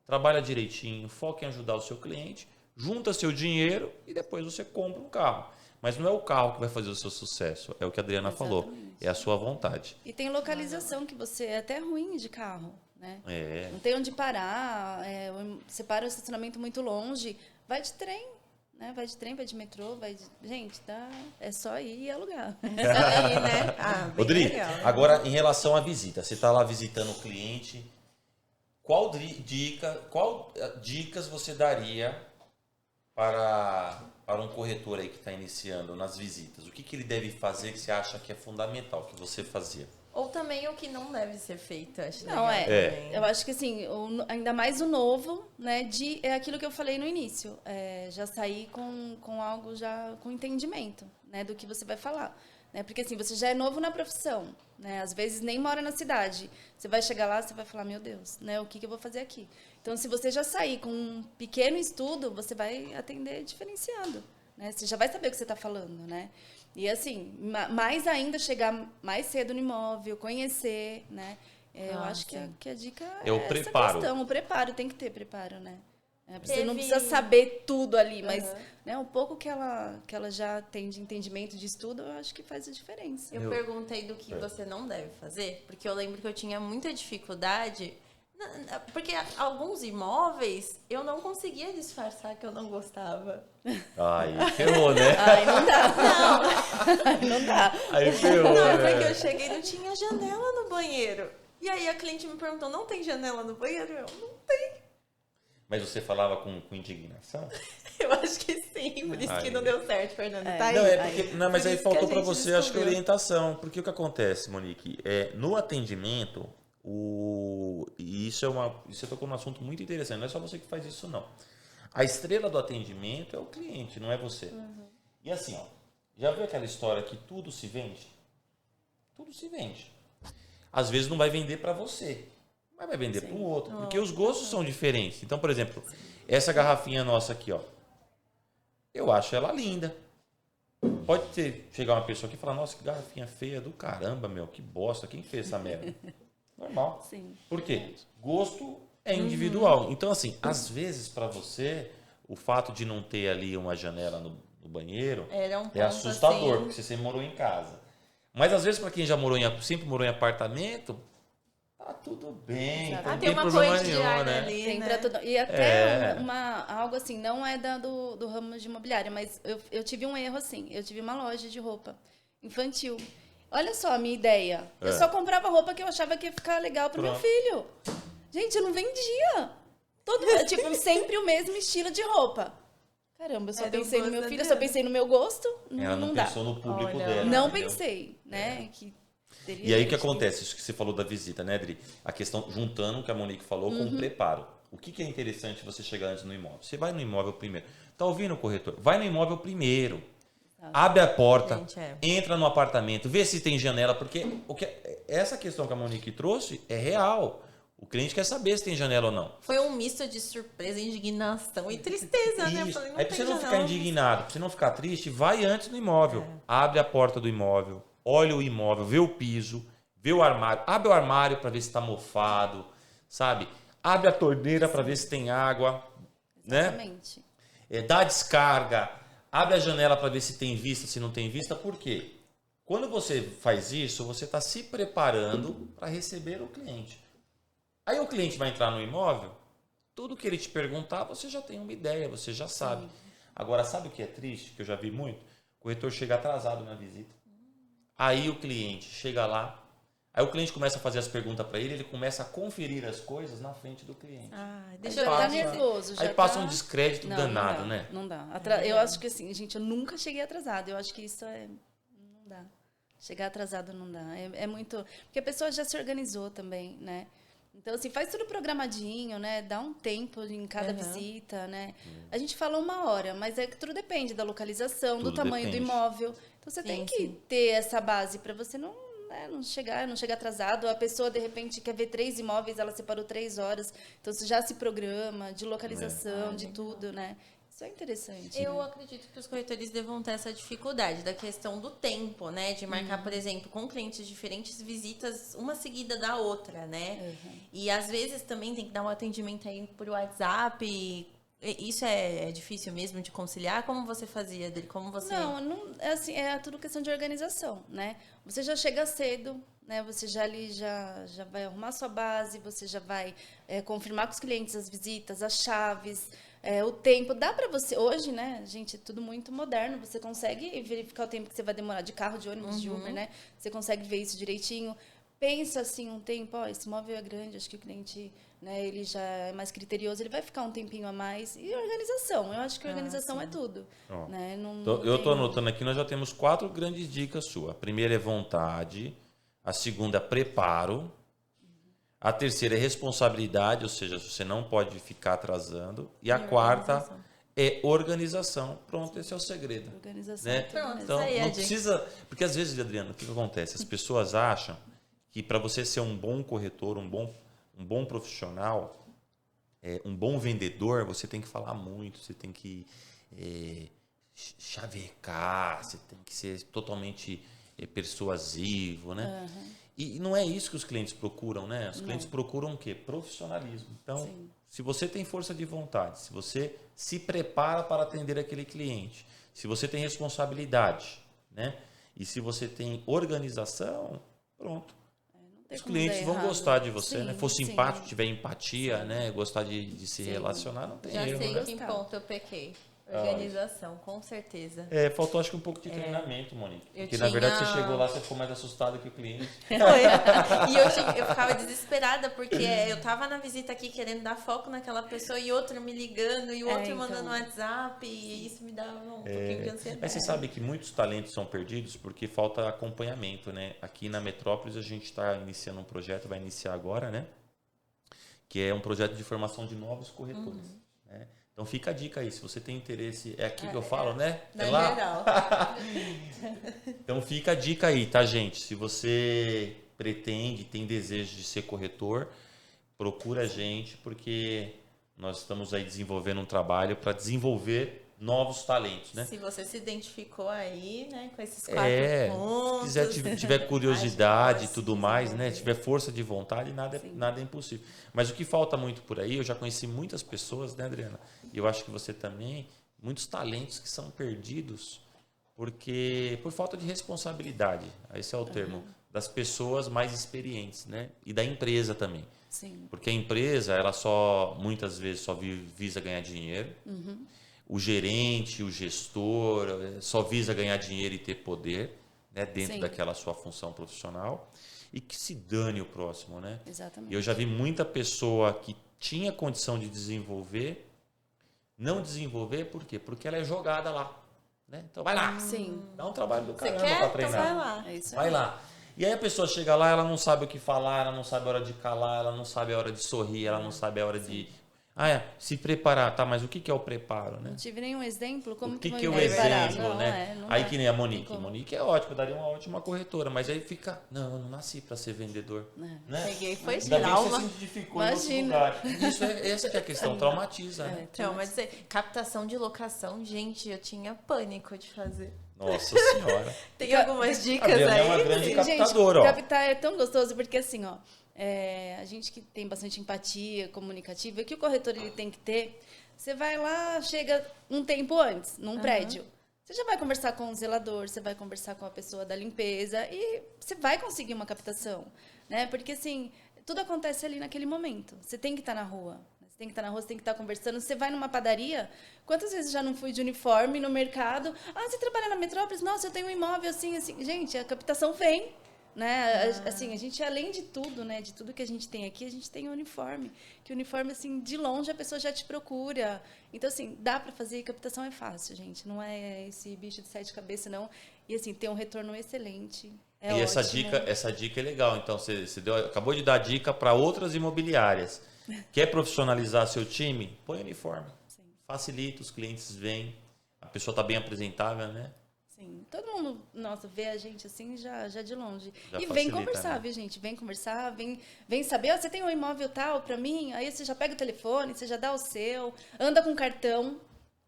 trabalha direitinho, foca em ajudar o seu cliente, junta seu dinheiro e depois você compra um carro. Mas não é o carro que vai fazer o seu sucesso, é o que a Adriana falou, Exatamente. é a sua vontade. E tem localização que você é até ruim de carro, né? É. Não tem onde parar, você para o estacionamento muito longe, vai de trem, né? Vai de trem, vai de metrô, Gente, é só ir e alugar. Isso aí, né? Ah, bem Rodrigo, legal. agora em relação à visita, você está lá visitando o cliente, qual dicas você daria para um corretor aí que está iniciando nas visitas? O que ele deve fazer que você acha que é fundamental que você fazia? Ou também o que não deve ser feito, acho Não, legal também. Eu acho que assim, ainda mais o novo, né? É aquilo que eu falei no início. Já sair com algo já com entendimento, né? Do que você vai falar. Né? Porque assim, você já é novo na profissão, né? Às vezes nem mora na cidade. Você vai chegar lá, você vai falar, meu Deus, né? O que eu vou fazer aqui? Então, se você já sair com um pequeno estudo, você vai atender diferenciado, né? Você já vai saber o que você está falando, né? E assim, mais ainda chegar mais cedo no imóvel, conhecer, né? Eu acho que a dica É o essa preparo. questão. O preparo, tem que ter preparo, né? Você Teve- não precisa saber tudo ali, mas né, um pouco que ela já tem de entendimento de estudo, eu acho que faz a diferença. Eu perguntei do que você não deve fazer, porque eu lembro que eu tinha muita dificuldade, porque alguns imóveis eu não conseguia disfarçar que eu não gostava. Aí ferrou, né? Aí não dá. Aí não dá. Aí ferrou, Não, né? porque eu cheguei e não tinha janela no banheiro. E aí a cliente me perguntou, não tem janela no banheiro? Eu, não tem. Mas você falava com indignação? Eu acho que sim, por isso que Aí. não deu certo, Fernando. Tá aí. Não, porque, mas Por aí isso faltou que a para gente você, acho que descobriu. orientação. Porque o que acontece, Monique, no atendimento, e você tocou num assunto muito interessante, não é só você que faz isso, não. A estrela do atendimento é o cliente, não é você. E assim, ó, já viu aquela história que tudo se vende? Tudo se vende. às vezes não vai vender para você, mas vai vender para um outro, porque os gostos são diferentes. Então, por exemplo, essa garrafinha nossa aqui, ó, eu acho ela linda. Pode chegar uma pessoa aqui e falar, nossa, que garrafinha feia do caramba, meu, que bosta, quem fez essa merda? Normal. Sim. Por quê? Gosto é individual. Então, assim, às vezes para você, o fato de não ter ali uma janela no banheiro é assustador, porque você sempre morou em casa. Mas às vezes para quem já sempre morou em apartamento, tá tudo bem. Não tem uma problema nenhum, né? Ali, tem né? tudo. E até algo assim, não é do ramo de imobiliário, mas eu tive um erro assim. Eu tive uma loja de roupa infantil. Olha só a minha ideia. Eu só comprava roupa que eu achava que ia ficar legal pro meu filho. Gente, eu não vendia. Tipo, sempre o mesmo estilo de roupa. Caramba, eu só pensei no meu filho, eu só pensei no meu gosto. Ela não dá. pensou no público dela. Não entendeu? pensei, né? Que e aí o que acontece? Isso que você falou da visita, né, Adri? A questão, juntando o que a Monique falou com o preparo. O que é interessante você chegar antes no imóvel? Você vai no imóvel primeiro. Tá ouvindo, corretor? Vai no imóvel primeiro. Abre a porta, entra no apartamento, vê se tem janela, porque essa questão que a Monique trouxe é real. O cliente quer saber se tem janela ou não. Foi um misto de surpresa, indignação e tristeza, né? Eu falei, aí pra você não ficar indignado, pra você não ficar triste, vai antes no imóvel. Abre a porta do imóvel, olha o imóvel, vê o piso, vê o armário. Abre o armário para ver se está mofado, sabe? Abre a torneira para ver se tem água. Exatamente. Né? Dá descarga. Abre a janela para ver se tem vista, se não tem vista. Por quê? Quando você faz isso, você está se preparando para receber o cliente. Aí o cliente vai entrar no imóvel, tudo que ele te perguntar, você já tem uma ideia, você já sabe. Agora, sabe o que é triste, que eu já vi muito? O corretor chega atrasado na visita. Aí o cliente chega lá, aí o cliente começa a fazer as perguntas para ele começa a conferir as coisas na frente do cliente. Já tá nervoso. Aí passa um descrédito danado, né? Não dá. Eu acho que assim, gente, eu nunca cheguei atrasado. Eu acho que isso não dá. Chegar atrasado não dá. É muito... Porque a pessoa já se organizou também, né? Então, assim, faz tudo programadinho, né? Dá um tempo em cada visita, né? A gente fala 1 hora, mas é que tudo depende da localização, do tamanho do imóvel. Então, você tem que ter essa base para você não chegar atrasado. A pessoa, de repente, quer ver 3 imóveis, ela separou 3 horas. Então, você já se programa de localização, de tudo, né? Isso é interessante. Eu acredito que os corretores devam ter essa dificuldade da questão do tempo, né? De marcar, por exemplo, com clientes diferentes, visitas uma seguida da outra, né? E às vezes também tem que dar um atendimento aí por WhatsApp. Isso é difícil mesmo de conciliar? Como você fazia, Adri? Como você... Não, é assim, é tudo questão de organização, né? Você já chega cedo, né? Você já vai arrumar sua base, você já vai confirmar com os clientes as visitas, as chaves, o tempo. Dá para você, hoje, né, gente, é tudo muito moderno, você consegue verificar o tempo que você vai demorar de carro, de ônibus, de Uber, né? Você consegue ver isso direitinho. Pensa assim um tempo, esse imóvel é grande, acho que o cliente, né, ele já é mais criterioso, ele vai ficar um tempinho a mais. E organização, eu acho que organização é tudo. Né? Eu estou anotando aqui, nós já temos 4 grandes dicas suas. A primeira é vontade, a segunda é preparo, a terceira é responsabilidade, ou seja, você não pode ficar atrasando, e a quarta é organização. Pronto, esse é o segredo. Organização. Né? Pronto, então, aí, não precisa... Porque às vezes, Adriana, o que acontece? As pessoas acham que para você ser um bom corretor, um bom profissional, um bom vendedor, você tem que falar muito, você tem que chavecar, você tem que ser totalmente persuasivo, né? E não é isso que os clientes procuram, né? Os clientes procuram o quê? Profissionalismo. Então, se você tem força de vontade, se você se prepara para atender aquele cliente, se você tem responsabilidade, né? E se você tem organização, pronto. Os clientes vão gostar de você, né? For simpático, tiver empatia, né? Gostar de se relacionar, não tem erro, sei né? em que ponto eu pequei. Organização, com certeza. Faltou acho que um pouco de treinamento, Monique. Porque na verdade você chegou lá, você ficou mais assustada que o cliente. E eu ficava desesperada, porque eu tava na visita aqui querendo dar foco naquela pessoa e outro me ligando e o outro mandando WhatsApp, e isso me dava um pouquinho de ansiedade. Mas você sabe que muitos talentos são perdidos porque falta acompanhamento, né? Aqui na Metrópolis a gente está iniciando um projeto, vai iniciar agora, né? Que é um projeto de formação de novos corretores, né? Então fica a dica aí, se você tem interesse, é aqui que eu falo, né? É lá? Então fica a dica aí, tá, gente? Se você pretende, tem desejo de ser corretor, procura a gente, porque nós estamos aí desenvolvendo um trabalho para desenvolver novos talentos, né? Se você se identificou aí, né, com esses 4 pontos... Se quiser, tiver curiosidade e pode tudo se mais, né? desenvolver. Tiver força de vontade, nada é impossível. Mas o que falta muito por aí, eu já conheci muitas pessoas, né, Adriana? E eu acho que você também, muitos talentos que são perdidos por falta de responsabilidade, esse é o termo, das pessoas mais experientes, né? E da empresa também. Sim. Porque a empresa, ela muitas vezes só visa ganhar dinheiro. O gerente, o gestor, só visa ganhar dinheiro e ter poder, né, dentro daquela sua função profissional. E que se dane o próximo, né? Exatamente. Eu já vi muita pessoa que tinha condição de desenvolver, não desenvolver, por quê? Porque ela é jogada lá. Né? Então vai lá, dá um trabalho do caramba para treinar. Então vai lá. É isso aí. Vai lá. E aí a pessoa chega lá, ela não sabe o que falar, ela não sabe a hora de calar, ela não sabe a hora de sorrir, ela não sabe a hora de... se preparar, tá, mas o que é o preparo, né? Não tive nenhum exemplo. Como O que vai é o preparar? exemplo, Não, né? não Aí é. que nem a Monique. Monique é ótima, daria uma ótima corretora, mas aí fica, não, eu não nasci para ser vendedor. Né? Peguei, foi Ainda bem que trauma. você se identificou em outro Imagina. lugar. Essa que é a questão, traumatiza, né? Então, mas captação de locação, gente, eu tinha pânico de fazer. Nossa Senhora. Tem algumas dicas Adriana aí? é uma grande Gente, captadora, ó. captar é tão gostoso, porque assim, ó, a gente que tem bastante empatia comunicativa, o que o corretor ele tem que ter, você vai lá, chega um tempo antes, num prédio. Você já vai conversar com o zelador, você vai conversar com a pessoa da limpeza e você vai conseguir uma captação, né? Porque assim, tudo acontece ali naquele momento. Você tem que estar na rua. Você tem que estar na rua, você tem que estar conversando. Você vai numa padaria, quantas vezes já não fui de uniforme no mercado? Você trabalha na Metrópolis? Nossa, eu tenho um imóvel assim, assim. Gente, a captação vem, né? Assim, a gente, além de tudo, né? De tudo que a gente tem aqui, a gente tem o uniforme. Que o uniforme, assim, de longe a pessoa já te procura. Então, assim, dá para fazer e captação é fácil, gente. Não é esse bicho de 7 cabeças, não. E, assim, tem um retorno excelente. É e ótimo. essa dica é legal. Então, você acabou de dar dica para outras imobiliárias. Quer profissionalizar seu time? Põe uniforme. Sim. Facilita, os clientes vêm. A pessoa está bem apresentável, né? Sim. Todo mundo, nossa, vê a gente assim já de longe. Já e facilita, vem conversar, né? viu, gente? Vem conversar, vem saber. Você tem um imóvel tal para mim? Aí você já pega o telefone, você já dá o seu. Anda com cartão.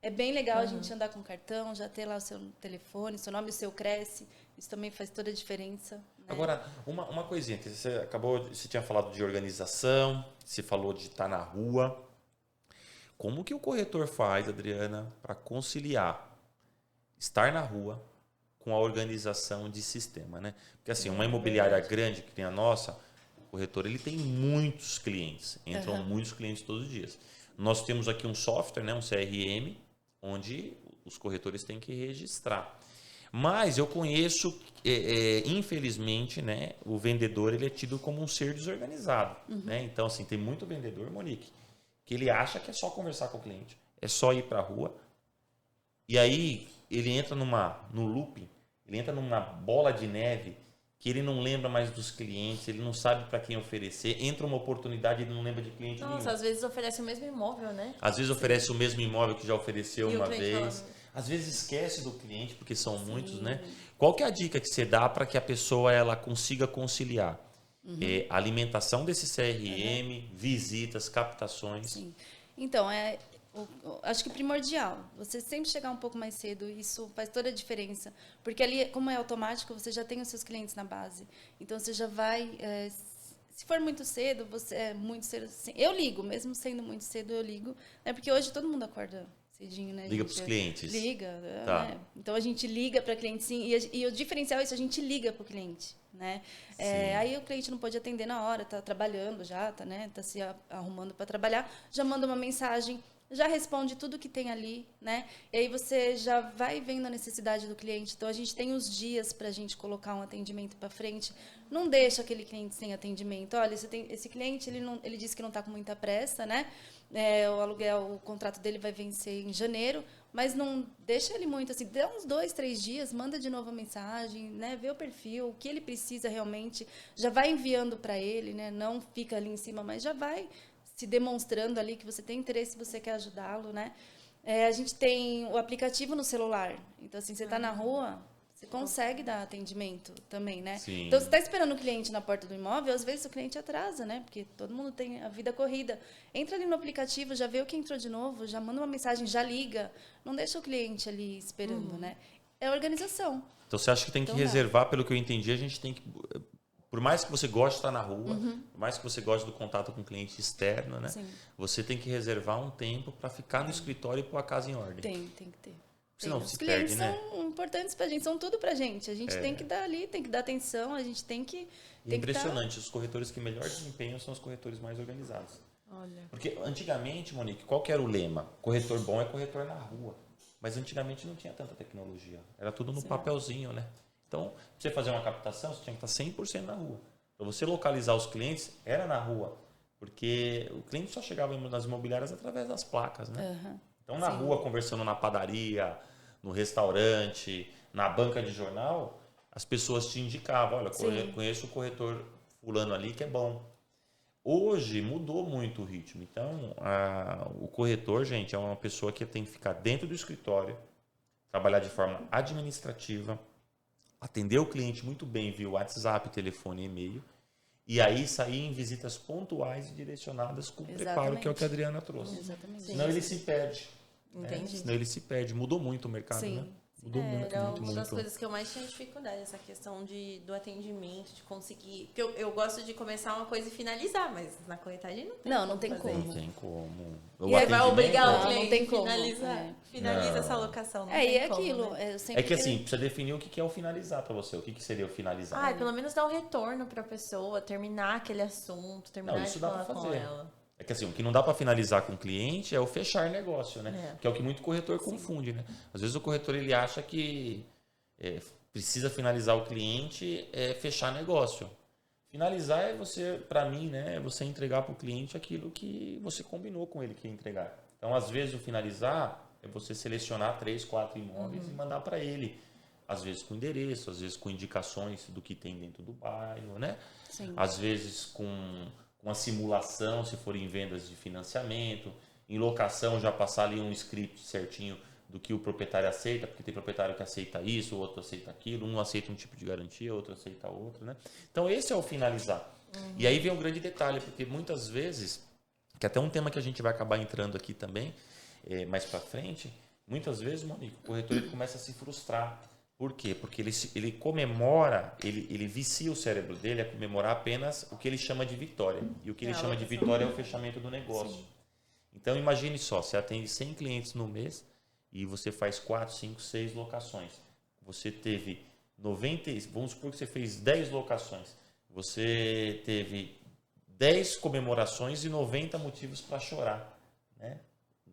É bem legal a gente andar com cartão, já ter lá o seu telefone, seu nome, o seu cresce. Isso também faz toda a diferença. Né? Agora, uma coisinha, que você tinha falado de organização, você falou de estar na rua. Como que o corretor faz, Adriana, para conciliar estar na rua com a organização de sistema, né? Porque assim, uma imobiliária grande que tem a nossa, o corretor ele tem muitos clientes, entram muitos clientes todos os dias. Nós temos aqui um software, né, um CRM, onde os corretores têm que registrar. Mas eu conheço, infelizmente, né, o vendedor ele é tido como um ser desorganizado. Né? Então, assim, tem muito vendedor, Monique, que ele acha que é só conversar com o cliente, é só ir para a rua. E aí ele entra no looping, ele entra numa bola de neve que ele não lembra mais dos clientes, ele não sabe para quem oferecer, entra uma oportunidade, ele não lembra de cliente nenhum. Nossa, às vezes oferece o mesmo imóvel, né? Às vezes oferece o mesmo imóvel que já ofereceu E o uma cliente vez. fala, Às vezes esquece do cliente, porque são muitos, né? Qual que é a dica que você dá para que a pessoa ela consiga conciliar? Alimentação desse CRM, visitas, captações. Sim. Então, acho que primordial. Você sempre chegar um pouco mais cedo, isso faz toda a diferença. Porque ali, como é automático, você já tem os seus clientes na base. Então, você já vai... se for muito cedo, você é muito cedo... Eu ligo, mesmo sendo muito cedo, eu ligo. Né? Porque hoje todo mundo acorda cedinho, né? Liga para os clientes. Liga. Tá. Né? Então, a gente liga para cliente, sim. E o diferencial é isso, a gente liga para o cliente. Né? Aí o cliente não pode atender na hora, está trabalhando já, tá se arrumando para trabalhar, já manda uma mensagem, já responde tudo que tem ali, né? E aí você já vai vendo a necessidade do cliente. Então, a gente tem os dias para a gente colocar um atendimento para frente. Não deixa aquele cliente sem atendimento. Olha, esse cliente, ele disse que não está com muita pressa, né? O contrato dele vai vencer em janeiro, mas não deixa ele muito assim. Dá uns 2, 3 dias, manda de novo a mensagem, né? Vê o perfil, o que ele precisa realmente. Já vai enviando para ele, né? Não fica ali em cima, mas já vai se demonstrando ali que você tem interesse, você quer ajudá-lo, né? A gente tem o aplicativo no celular. Então, assim, você está na rua, Você consegue dar atendimento também, né? Sim. Então, você está esperando o cliente na porta do imóvel, às vezes o cliente atrasa, né? Porque todo mundo tem a vida corrida. Entra ali no aplicativo, já vê o que entrou de novo, já manda uma mensagem, já liga. Não deixa o cliente ali esperando, né? É organização. Então você acha que tem que Então, reservar, pelo que eu entendi, a gente tem que... Por mais que você goste de estar na rua, por mais que você goste do contato com o cliente externo, né? Sim. Você tem que reservar um tempo para ficar no escritório e pôr a casa em ordem. Tem que ter. Senão Os se clientes perde, né? são importantes pra gente, são tudo pra gente. A gente tem que dar ali, tem que dar atenção, a gente tem que... E é impressionante, os corretores que melhor desempenham são os corretores mais organizados. Olha. Porque antigamente, Monique, qual que era o lema? Corretor bom é corretor na rua. Mas antigamente não tinha tanta tecnologia. Era tudo no papelzinho, né? Então, pra você fazer uma captação, você tinha que estar 100% na rua. Para você localizar os clientes, era na rua. Porque o cliente só chegava nas imobiliárias através das placas, né? Então, na rua, conversando na padaria, no restaurante, na banca de jornal, as pessoas te indicavam, olha, conheço o corretor fulano ali que é bom. Hoje mudou muito o ritmo. Então, o corretor, gente, é uma pessoa que tem que ficar dentro do escritório, trabalhar de forma administrativa, atender o cliente muito bem via WhatsApp, telefone e e-mail, e aí sair em visitas pontuais e direcionadas com o preparo, que é o que a Adriana trouxe. Exatamente. Senão ele se perde. Entendi. Senão ele se perde. Mudou muito o mercado, né? Mudou muito, Era muito, uma das muito. coisas que eu mais tinha dificuldade, essa questão do atendimento, de conseguir... Porque eu gosto de começar uma coisa e finalizar, mas na corretagem não tem Não tem fazer como. isso. Não tem como. E aí vai obrigar Não, o não cliente tem a como. finalizar. Finaliza essa locação. Não E tem é como, aquilo. né? Eu sempre É que assim, precisa definir o que é o finalizar para você. O que seria o finalizar? Pelo menos dar um retorno pra pessoa, terminar aquele assunto, terminar Não, isso de dá falar pra com fazer. ela. É que assim, o que não dá para finalizar com o cliente é o fechar negócio, né? É. Que é o que muito corretor confunde, né? Às vezes o corretor ele acha que precisa finalizar o cliente, fechar negócio. Finalizar é você, para mim, né? É você entregar para o cliente aquilo que você combinou com ele que ia entregar. Então, às vezes o finalizar é você selecionar 3, 4 imóveis e mandar para ele. Às vezes com endereço, às vezes com indicações do que tem dentro do bairro, né? Sim. Às vezes com uma simulação, se for em vendas de financiamento, em locação já passar ali um script certinho do que o proprietário aceita, porque tem proprietário que aceita isso, o outro aceita aquilo, um aceita um tipo de garantia, outro aceita outro, né? Então esse é o finalizar. E aí vem um grande detalhe, porque muitas vezes, que até um tema que a gente vai acabar entrando aqui também, mais para frente, muitas vezes, Monique, o corretor ele começa a se frustrar. Por quê? Porque ele comemora, ele vicia o cérebro dele a comemorar apenas o que ele chama de vitória. E o que ele chama de vitória é o fechamento do negócio. Sim. Então, imagine só, você atende 100 clientes no mês e você faz 4, 5, 6 locações. Você teve 90, vamos supor que você fez 10 locações. Você teve 10 comemorações e 90 motivos para chorar, né?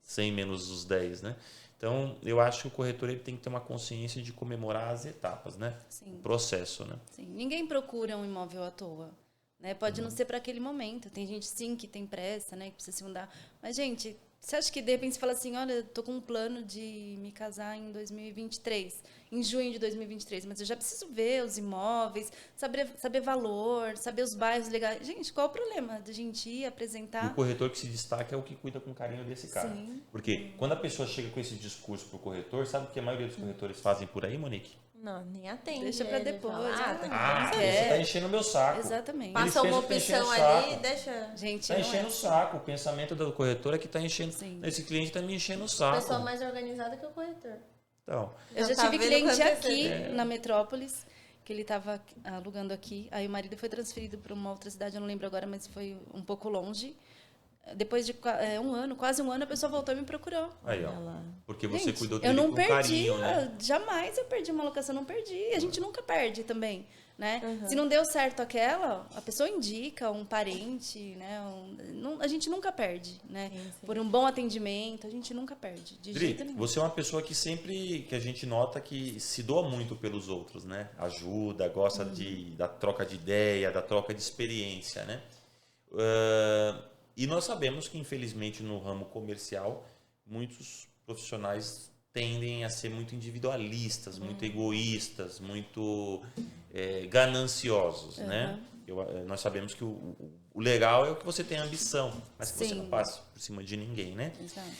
100 menos os 10, né? Então, eu acho que o corretor ele tem que ter uma consciência de comemorar as etapas, né? Sim. O processo, né? Sim. Ninguém procura um imóvel à toa, né? Pode não ser para aquele momento. Tem gente, sim, que tem pressa, né? Que precisa se mudar. Mas, gente, você acha que de repente você fala assim, olha, eu tô com um plano de me casar em 2023, em junho de 2023, mas eu já preciso ver os imóveis, saber valor, saber os bairros legais. Gente, qual o problema da gente ir apresentar? E o corretor que se destaca é o que cuida com carinho desse cara. Sim. Porque quando a pessoa chega com esse discurso pro corretor, sabe o que a maioria dos corretores fazem por aí, Monique? Não, nem atende. Deixa pra ele depois. fala, Você tá enchendo o meu saco. Exatamente. Passa Ele uma pensa que tá enchendo opção o ali, saco. deixa... Gente, Tá não enchendo é. o saco. O pensamento do corretor é que tá enchendo. Sim. Esse cliente tá me enchendo o A saco. pessoa mais organizada que o corretor. Então, Eu já Já tá tive vendo cliente acontecer. aqui na Metrópolis, que ele estava alugando aqui. Aí o marido foi transferido para uma outra cidade, eu não lembro agora, mas foi um pouco longe. Depois de um ano, quase um ano, a pessoa voltou e me procurou. aí, ó. Olha lá. Porque você Gente, cuidou eu dele não com perdi, carinho, né? jamais eu perdi uma locação, não perdi. A gente nunca perde também, né? Se não deu certo aquela, a pessoa indica um parente, né? A gente nunca perde, né? Sim. Por um bom atendimento, a gente nunca perde, de jeito Dri, nenhum. você é uma pessoa que sempre, que a gente nota que se doa muito pelos outros, né? Ajuda, gosta da troca de ideia, da troca de experiência, né? E nós sabemos que, infelizmente, no ramo comercial, muitos profissionais tendem a ser muito individualistas, muito egoístas, muito gananciosos, né? Nós sabemos que o legal é o que você tem ambição, mas que você Sim. não passe por cima de ninguém, né? Exato.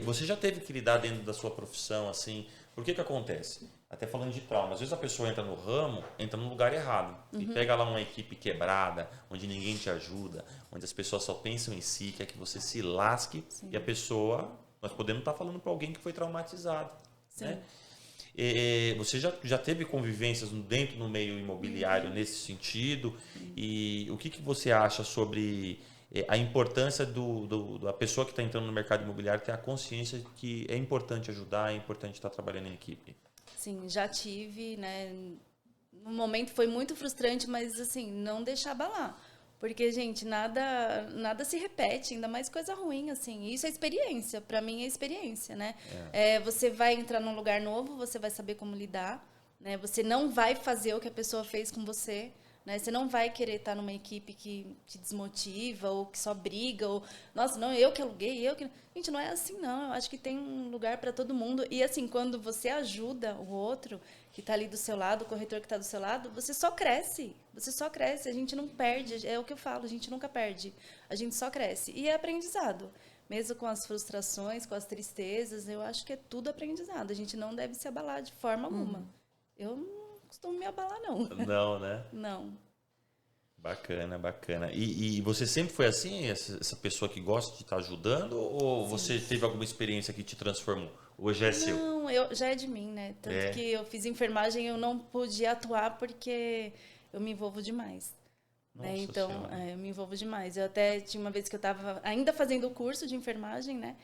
Você já teve que lidar dentro da sua profissão, assim, por que acontece? até falando de trauma, às vezes a pessoa entra no ramo, entra no lugar errado. E pega lá uma equipe quebrada, onde ninguém te ajuda, onde as pessoas só pensam em si, quer que você se lasque. Sim. E a pessoa, nós podemos estar falando para alguém que foi traumatizado. Sim. Né? Você já teve convivências dentro do meio imobiliário nesse sentido? E o que você acha sobre a importância da pessoa que está entrando no mercado imobiliário ter a consciência de que é importante ajudar, é importante estar trabalhando em equipe? Sim, já tive, né? No momento foi muito frustrante, mas assim, não deixar abalar. Porque, gente, nada se repete, ainda mais coisa ruim, assim. Isso é experiência, para mim é experiência, né? Você vai entrar num lugar novo, você vai saber como lidar, né? Você não vai fazer o que a pessoa fez com você, né? Você não vai querer estar numa equipe que te desmotiva ou que só briga, ou, nossa, não, eu que aluguei, eu que... Gente, não é assim, não. Eu acho que tem um lugar para todo mundo. E, assim, quando você ajuda o outro que está ali do seu lado, o corretor que está do seu lado, você só cresce. Você só cresce. A gente não perde. É o que eu falo, a gente nunca perde. A gente só cresce. E é aprendizado. Mesmo com as frustrações, com as tristezas, eu acho que é tudo aprendizado. A gente não deve se abalar de forma alguma. Eu não costumo me abalar, não. Não, né? Não. Bacana, bacana. E você sempre foi assim, essa pessoa que gosta de estar ajudando? Ou Sim. Você teve alguma experiência que te transformou? Hoje é seu? Não, já é de mim, né? Tanto que eu fiz enfermagem, eu não podia atuar porque eu me envolvo demais. Né? Então, eu me envolvo demais. Eu até tinha uma vez que eu estava ainda fazendo o curso de enfermagem, né?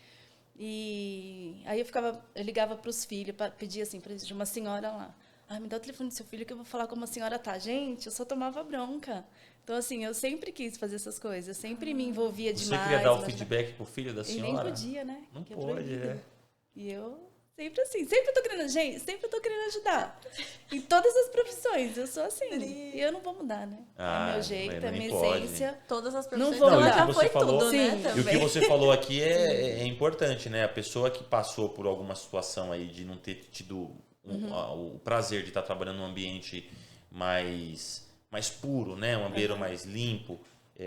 E aí eu ligava para os filhos, pedia assim, de uma senhora lá. Me dá o telefone do seu filho que eu vou falar como a senhora tá. Gente, eu só tomava bronca. Então, assim, eu sempre quis fazer essas coisas. Eu sempre me envolvia demais. Você queria dar o feedback pro filho da senhora? E nem podia, né? Não pode, E eu sempre assim, sempre tô querendo ajudar. Em todas as profissões, eu sou assim. E eu não vou mudar, né? É meu jeito, é minha essência. Todas as profissões. Não vou mudar. Já foi falou, tudo, né? E o que você falou aqui é importante, né? A pessoa que passou por alguma situação aí de não ter tido o prazer de estar trabalhando num ambiente mais puro, né? Um ambiente mais limpo,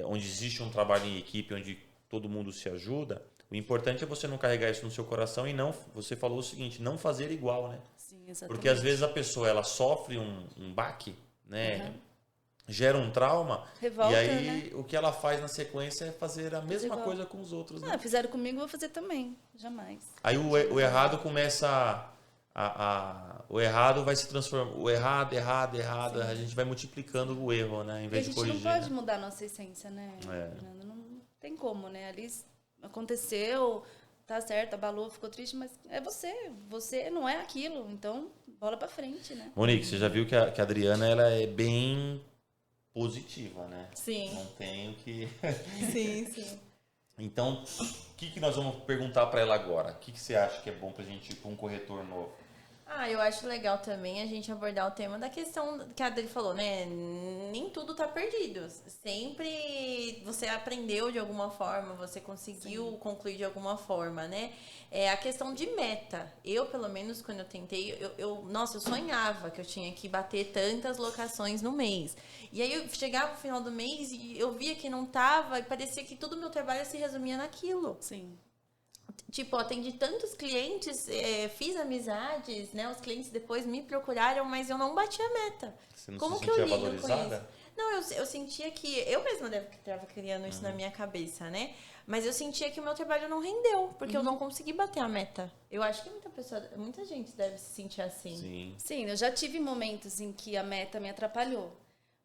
onde existe um trabalho em equipe, onde todo mundo se ajuda. O importante é você não carregar isso no seu coração e não, você falou o seguinte, não fazer igual, né? Sim, exatamente. Porque às vezes a pessoa ela sofre um baque, né? Gera um trauma, revolta, e aí né? o que ela faz na sequência é fazer a mesma coisa com os outros, né? Fizeram comigo, eu vou fazer também, jamais. Aí o errado começa o errado vai se transformar, o errado, Sim. A gente vai multiplicando o erro, né? Em vez de corrigir. A gente não pode mudar a nossa essência, né? Não tem como, né? Ali aconteceu, tá certo, abalou, ficou triste, mas é você não é aquilo, então bola pra frente, né? Monique, você já viu que a Adriana ela é bem positiva, né? Sim. Não tenho que... Sim. Então, o que nós vamos perguntar para ela agora? O que você acha que é bom pra gente ir para um corretor novo? Eu acho legal também a gente abordar o tema da questão que a Adri falou, né? Nem tudo tá perdido. Sempre você aprendeu de alguma forma, você conseguiu concluir de alguma forma, né? A questão de meta. Eu, pelo menos, quando eu tentei, eu sonhava que eu tinha que bater tantas locações no mês. E aí eu chegava no final do mês e eu via que não tava, e parecia que todo o meu trabalho se resumia naquilo. Sim. Tipo, atendi tantos clientes, fiz amizades, né? Os clientes depois me procuraram, mas eu não bati a meta. Você não Como se que eu sentia lido valorizada? com isso? Não, eu sentia que... Eu mesma estava criando isso na minha cabeça, né? Mas eu sentia que o meu trabalho não rendeu, porque eu não consegui bater a meta. Eu acho que muita gente deve se sentir assim. Sim, eu já tive momentos em que a meta me atrapalhou.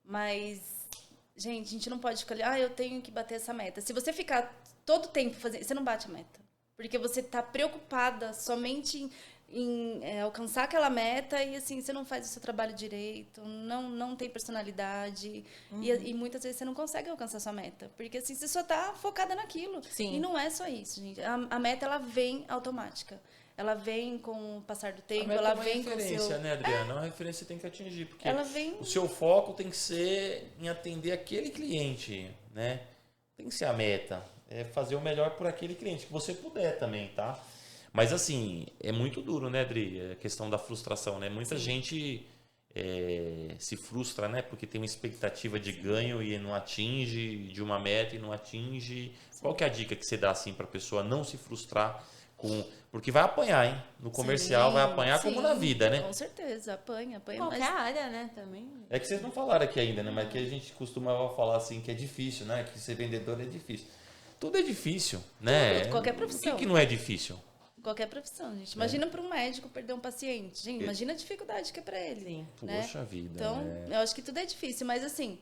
Mas, gente, a gente não pode ficar... eu tenho que bater essa meta. Se você ficar todo tempo fazendo... Você não bate a meta. Porque você está preocupada somente em alcançar aquela meta e, assim, você não faz o seu trabalho direito, não tem personalidade. E muitas vezes você não consegue alcançar a sua meta. Porque, assim, você só está focada naquilo. Sim. E não é só isso, gente. A meta, ela vem automática. Ela vem com o passar do tempo, ela vem com o seu... referência, né, Adriana? Uma referência você tem que atingir. Porque o seu foco tem que ser em atender aquele cliente, né? Tem que ser a meta. É fazer o melhor por aquele cliente, que você puder também, tá? Mas, assim, é muito duro, né, Adri? A questão da frustração, né? Muita gente se frustra, né? Porque tem uma expectativa de ganho e não atinge, de uma meta e não atinge. Qual que é a dica que você dá, assim, para a pessoa não se frustrar Porque vai apanhar, hein? No comercial vai apanhar como na vida, né? Com certeza, apanha Qualquer área, né, também. É que vocês não falaram aqui ainda, né? Mas que a gente costumava falar assim que é difícil, né? Que ser vendedor é difícil. Tudo é difícil, né? Tudo, qualquer profissão. O que não é difícil? Qualquer profissão, gente. Imagina para um médico perder um paciente. Gente, imagina a dificuldade que é para ele. Sim. Né? Poxa vida. Então, eu acho que tudo é difícil, mas assim,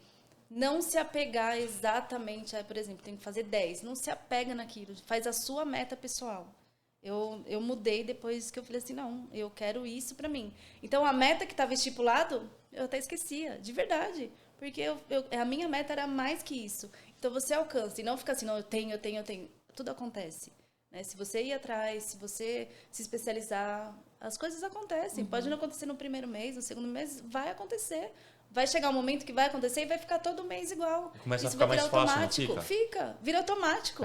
não se apegar exatamente, por exemplo, tem que fazer 10. Não se apega naquilo, faz a sua meta pessoal. Eu mudei depois que eu falei assim, não, eu quero isso para mim. Então, a meta que estava estipulado, eu até esquecia, de verdade. Porque a minha meta era mais que isso. Então, você alcança e não fica assim, não, eu tenho. Tudo acontece. Né? Se você ir atrás, se você se especializar, as coisas acontecem. Pode não acontecer no primeiro mês, no segundo mês, vai acontecer. Vai chegar um momento que vai acontecer e vai ficar todo mês igual. Começa Isso a ficar vai virar mais fácil, automático. não fica? Vira automático.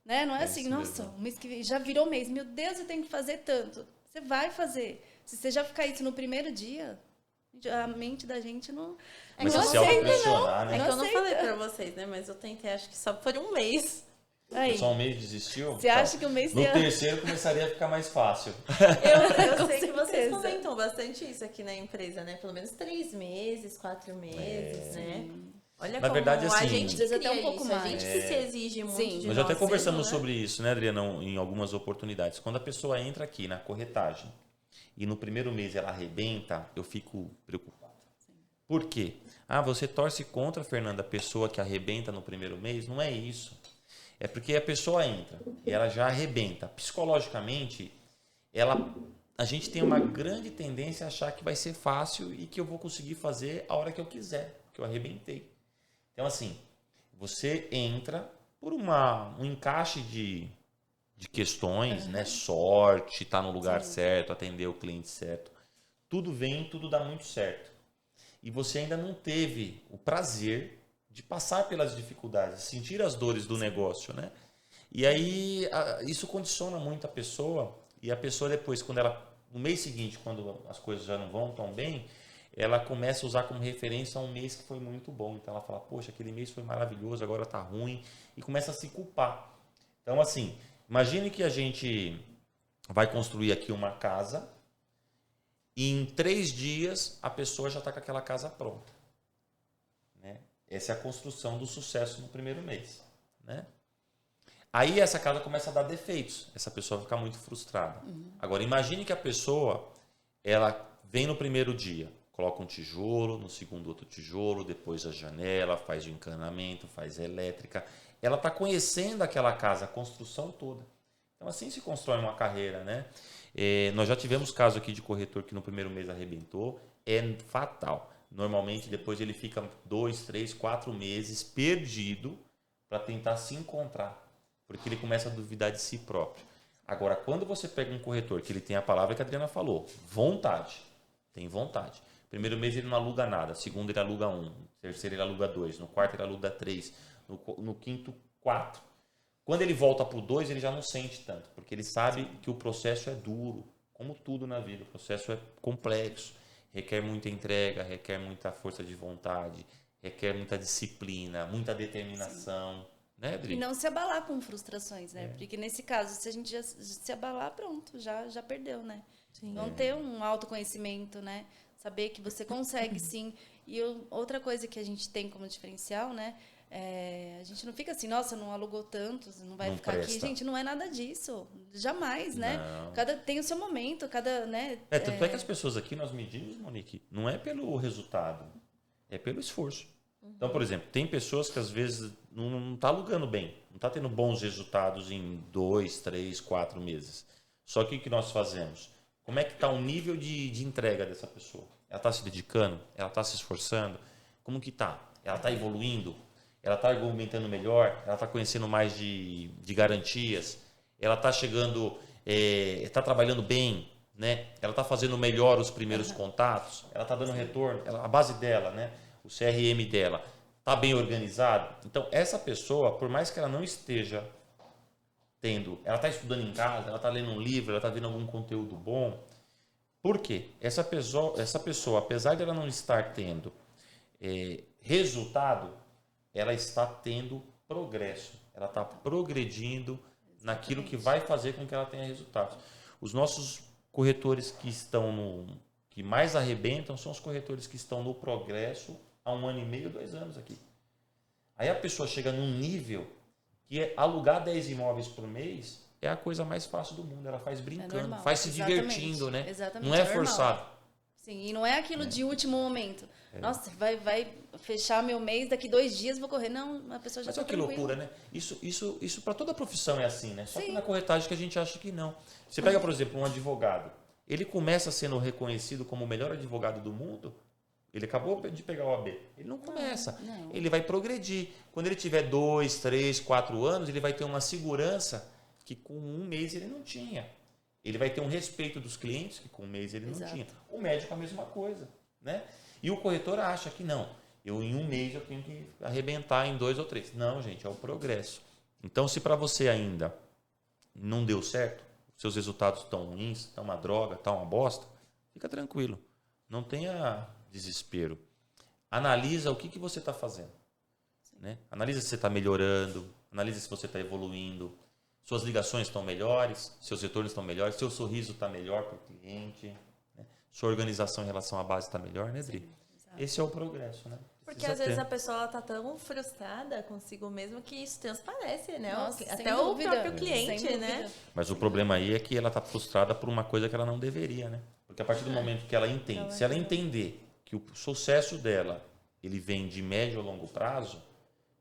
Né? Não é assim, nossa, o mês que vem já virou mês. Meu Deus, eu tenho que fazer tanto. Você vai fazer. Se você já ficar isso no primeiro dia, a mente da gente não... Mas não se aceita, autopressionar, né? É que eu não aceita. falei pra vocês, né? Mas eu tentei, acho que só por um mês. Aí, Só um mês desistiu? você acha que o mês... No terceiro começaria a ficar mais fácil. Eu sei que vocês certeza. comentam bastante isso aqui na empresa, né? Pelo menos 3 meses, 4 meses, né? Olha Na como verdade, assim, a gente às vezes cria até um pouco isso, mais. a gente que se exige muito Sim. de Nós já até nós conversamos mesmos, né? sobre isso, né, Adriana, em algumas oportunidades. Quando a pessoa entra aqui na corretagem e no primeiro mês ela arrebenta, eu fico preocupado. Por quê? Você torce contra, Fernanda, a pessoa que arrebenta no primeiro mês? Não é isso. É porque a pessoa entra e ela já arrebenta. Psicologicamente, a gente tem uma grande tendência a achar que vai ser fácil e que eu vou conseguir fazer a hora que eu quiser, que eu arrebentei. Então, assim, você entra por um encaixe de questões, né? Sorte, estar no lugar certo, atender o cliente certo. Tudo vem, tudo dá muito certo. E você ainda não teve o prazer de passar pelas dificuldades, sentir as dores do negócio, né? E aí, isso condiciona muito a pessoa. E a pessoa depois, no mês seguinte, quando as coisas já não vão tão bem, ela começa a usar como referência um mês que foi muito bom. Então ela fala, poxa, aquele mês foi maravilhoso, agora tá ruim. E começa a se culpar. Então, assim, imagine que a gente vai construir aqui uma casa e em 3 dias a pessoa já está com aquela casa pronta. Né? Essa é a construção do sucesso no primeiro mês. Né? Aí essa casa começa a dar defeitos. Essa pessoa vai ficar muito frustrada. Agora, imagine que a pessoa ela vem no primeiro dia, coloca um tijolo, no segundo outro tijolo, depois a janela, faz o encanamento, faz a elétrica. Ela está conhecendo aquela casa, a construção toda. Então, assim se constrói uma carreira, né? Nós já tivemos caso aqui de corretor que no primeiro mês arrebentou. É fatal. Normalmente, depois ele fica 2, 3, 4 meses perdido para tentar se encontrar. Porque ele começa a duvidar de si próprio. Agora, quando você pega um corretor que ele tem a palavra que a Adriana falou, vontade, tem vontade. Primeiro mês ele não aluga nada, segundo ele aluga 1, terceiro ele aluga 2, no quarto ele aluga 3, no quinto 4. Quando ele volta para o 2, ele já não sente tanto, porque ele sabe que o processo é duro, como tudo na vida, o processo é complexo, requer muita entrega, requer muita força de vontade, requer muita disciplina, muita determinação. Né, Adri? E não se abalar com frustrações, né? Porque nesse caso, se a gente já se abalar, pronto, já perdeu, né? Sim. Não ter um autoconhecimento, né? Saber que você consegue sim. E outra coisa que a gente tem como diferencial, né? A gente não fica assim, nossa, não alugou tanto, não vai ficar aqui. Gente, não é nada disso. Jamais, né? Tem o seu momento, né? Tanto é que as pessoas aqui nós medimos, Monique, não é pelo resultado, é pelo esforço. Então, por exemplo, tem pessoas que às vezes não está alugando bem, não está tendo bons resultados em 2, 3, 4 meses. Só que o que nós fazemos? Como é que está o nível de entrega dessa pessoa? Ela está se dedicando? Ela está se esforçando? Como que está? Ela está evoluindo? Ela está argumentando melhor? Ela está conhecendo mais de garantias? Ela está chegando, está trabalhando bem? Né? Ela está fazendo melhor os primeiros contatos? Ela está dando retorno? A base dela, né? O CRM dela está bem organizado? Então, essa pessoa, por mais que ela não esteja ela está estudando em casa, ela está lendo um livro, ela está vendo algum conteúdo bom. Por quê? Essa pessoa, apesar de ela não estar tendo resultado, ela está tendo progresso. Ela está progredindo naquilo que vai fazer com que ela tenha resultados. Os nossos corretores que mais arrebentam são os corretores que estão no progresso há 1 ano e meio, 2 anos aqui. Aí a pessoa chega num nível que alugar 10 imóveis por mês é a coisa mais fácil do mundo. Ela faz brincando, faz se divertindo, né? Exatamente, não é normal. forçado. Sim, e não é aquilo de último momento. Nossa, vai fechar meu mês, daqui 2 dias vou correr. Não, a pessoa já Mas tá olha que loucura, né? Isso para toda profissão é assim, né? Só que na corretagem que a gente acha que não. Você pega, por exemplo, um advogado. Ele começa sendo reconhecido como o melhor advogado do mundo. Ele acabou de pegar o OAB. Ele não começa. Não. Ele vai progredir. Quando ele tiver 2, 3, 4 anos, ele vai ter uma segurança que com 1 mês ele não tinha. Ele vai ter um respeito dos clientes que com 1 mês ele não tinha. O médico a mesma coisa, né? E o corretor acha que não. Em 1 mês eu tenho que arrebentar em 2 ou 3. Não, gente, é o progresso. Então, se para você ainda não deu certo, seus resultados estão ruins, está uma droga, está uma bosta, fica tranquilo. Não tenha desespero. Analisa o que você está fazendo. Né? Analisa se você está melhorando, analisa se você está evoluindo, suas ligações estão melhores, seus retornos estão melhores, seu sorriso está melhor para o cliente, né? Sua organização em relação à base está melhor, né, Dri? Esse é o progresso, né? Porque às vezes a pessoa tá tão frustrada consigo mesma que isso transparece, né? Nossa, até o próprio cliente, né? Mas o problema aí é que ela está frustrada por uma coisa que ela não deveria, né? Porque a partir do momento que ela entende, se ela entender que o sucesso dela ele vem de médio a longo prazo,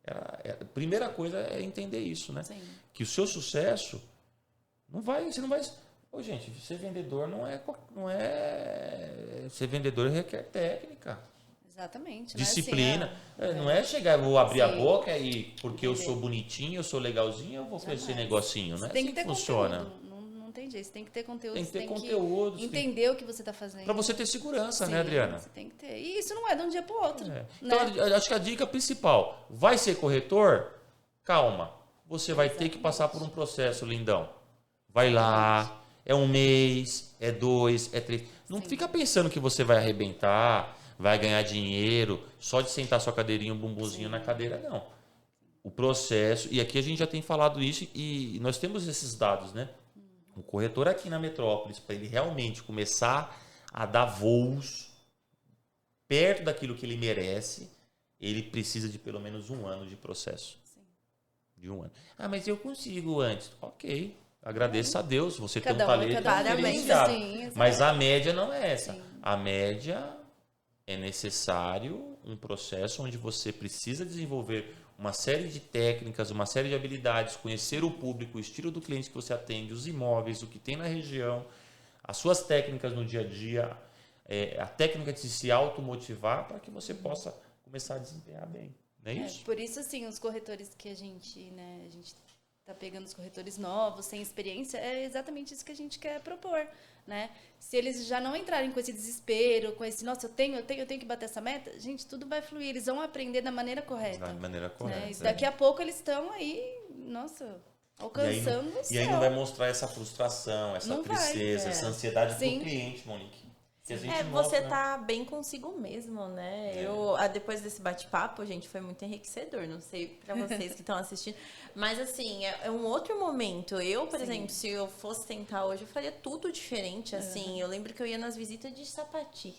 a primeira coisa é entender isso, né? Sim. Que o seu sucesso você não vai. Ô, gente, ser vendedor não é. Ser vendedor requer técnica. Exatamente. Disciplina. Não é assim, não é chegar, vou abrir a Sim. boca e porque eu sou bonitinho, eu sou legalzinho, eu vou oferecer negocinho, né? Tem Assim que ter funciona. conteúdo. Não tem jeito. Você tem que ter conteúdo. Tem que ter você conteúdo. Que entender o que você está fazendo. Para você ter segurança, Sim, né, Adriana? Você tem que ter. E isso não é de um dia para o outro. É. Né? Então, acho que a dica principal, vai ser corretor? Calma. Você vai ter que passar por um processo, lindão. Vai lá, é 1 mês, é 2, é 3. Não fica pensando que você vai arrebentar, vai ganhar dinheiro, só de sentar sua cadeirinha, um bumbumzinho na cadeira, não. O processo, e aqui a gente já tem falado isso, e nós temos esses dados, né? O corretor aqui na Metrópolis, para ele realmente começar a dar voos perto daquilo que ele merece, ele precisa de pelo menos 1 ano de processo. Sim. De 1 ano. Ah, mas eu consigo antes. Ok. Agradeça a Deus. Você tem um Cada um, talento cada um. diferenciado. Sim, mas a média não é essa. Sim. A média é necessário um processo onde você precisa desenvolver uma série de técnicas, uma série de habilidades, conhecer o público, o estilo do cliente que você atende, os imóveis, o que tem na região, as suas técnicas no dia a dia, a técnica de se automotivar para que você possa começar a desempenhar bem. Não é isso? Por isso, assim, os corretores que a gente tá pegando os corretores novos, sem experiência, é exatamente isso que a gente quer propor, né? Se eles já não entrarem com esse desespero, com esse, nossa, eu tenho que bater essa meta, gente, tudo vai fluir, eles vão aprender da maneira correta. Da maneira correta. Né? E daqui a pouco eles estão aí, nossa, alcançando o céu. E aí não vai mostrar essa frustração, essa Não vai, tristeza, essa ansiedade Sim. do cliente, Monique. Que a gente Você mostra, tá bem consigo mesmo, né? Depois desse bate-papo, gente, foi muito enriquecedor. Não sei pra vocês que estão assistindo. Mas, assim, é um outro momento. Eu, por exemplo, se eu fosse tentar hoje, eu faria tudo diferente, assim. Eu lembro que eu ia nas visitas de sapatilha,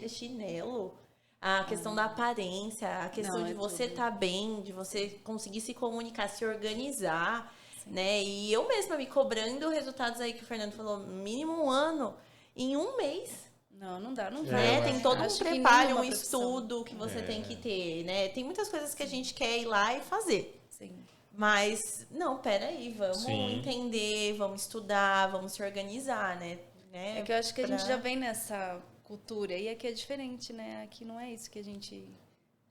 chinelo. A questão da aparência, a questão de você estar bem, de você conseguir se comunicar, se organizar, né? E eu mesma me cobrando resultados aí que o Fernando falou, mínimo 1 ano. Em 1 mês. Não dá. Né? Tem todo um preparo, um estudo que você tem que ter, né? Tem muitas coisas que a gente quer ir lá e fazer. Sim. Mas, não, peraí, vamos entender, vamos estudar, vamos se organizar, né? É que eu acho que a gente já vem nessa cultura, e aqui é diferente, né? Aqui não é isso que a gente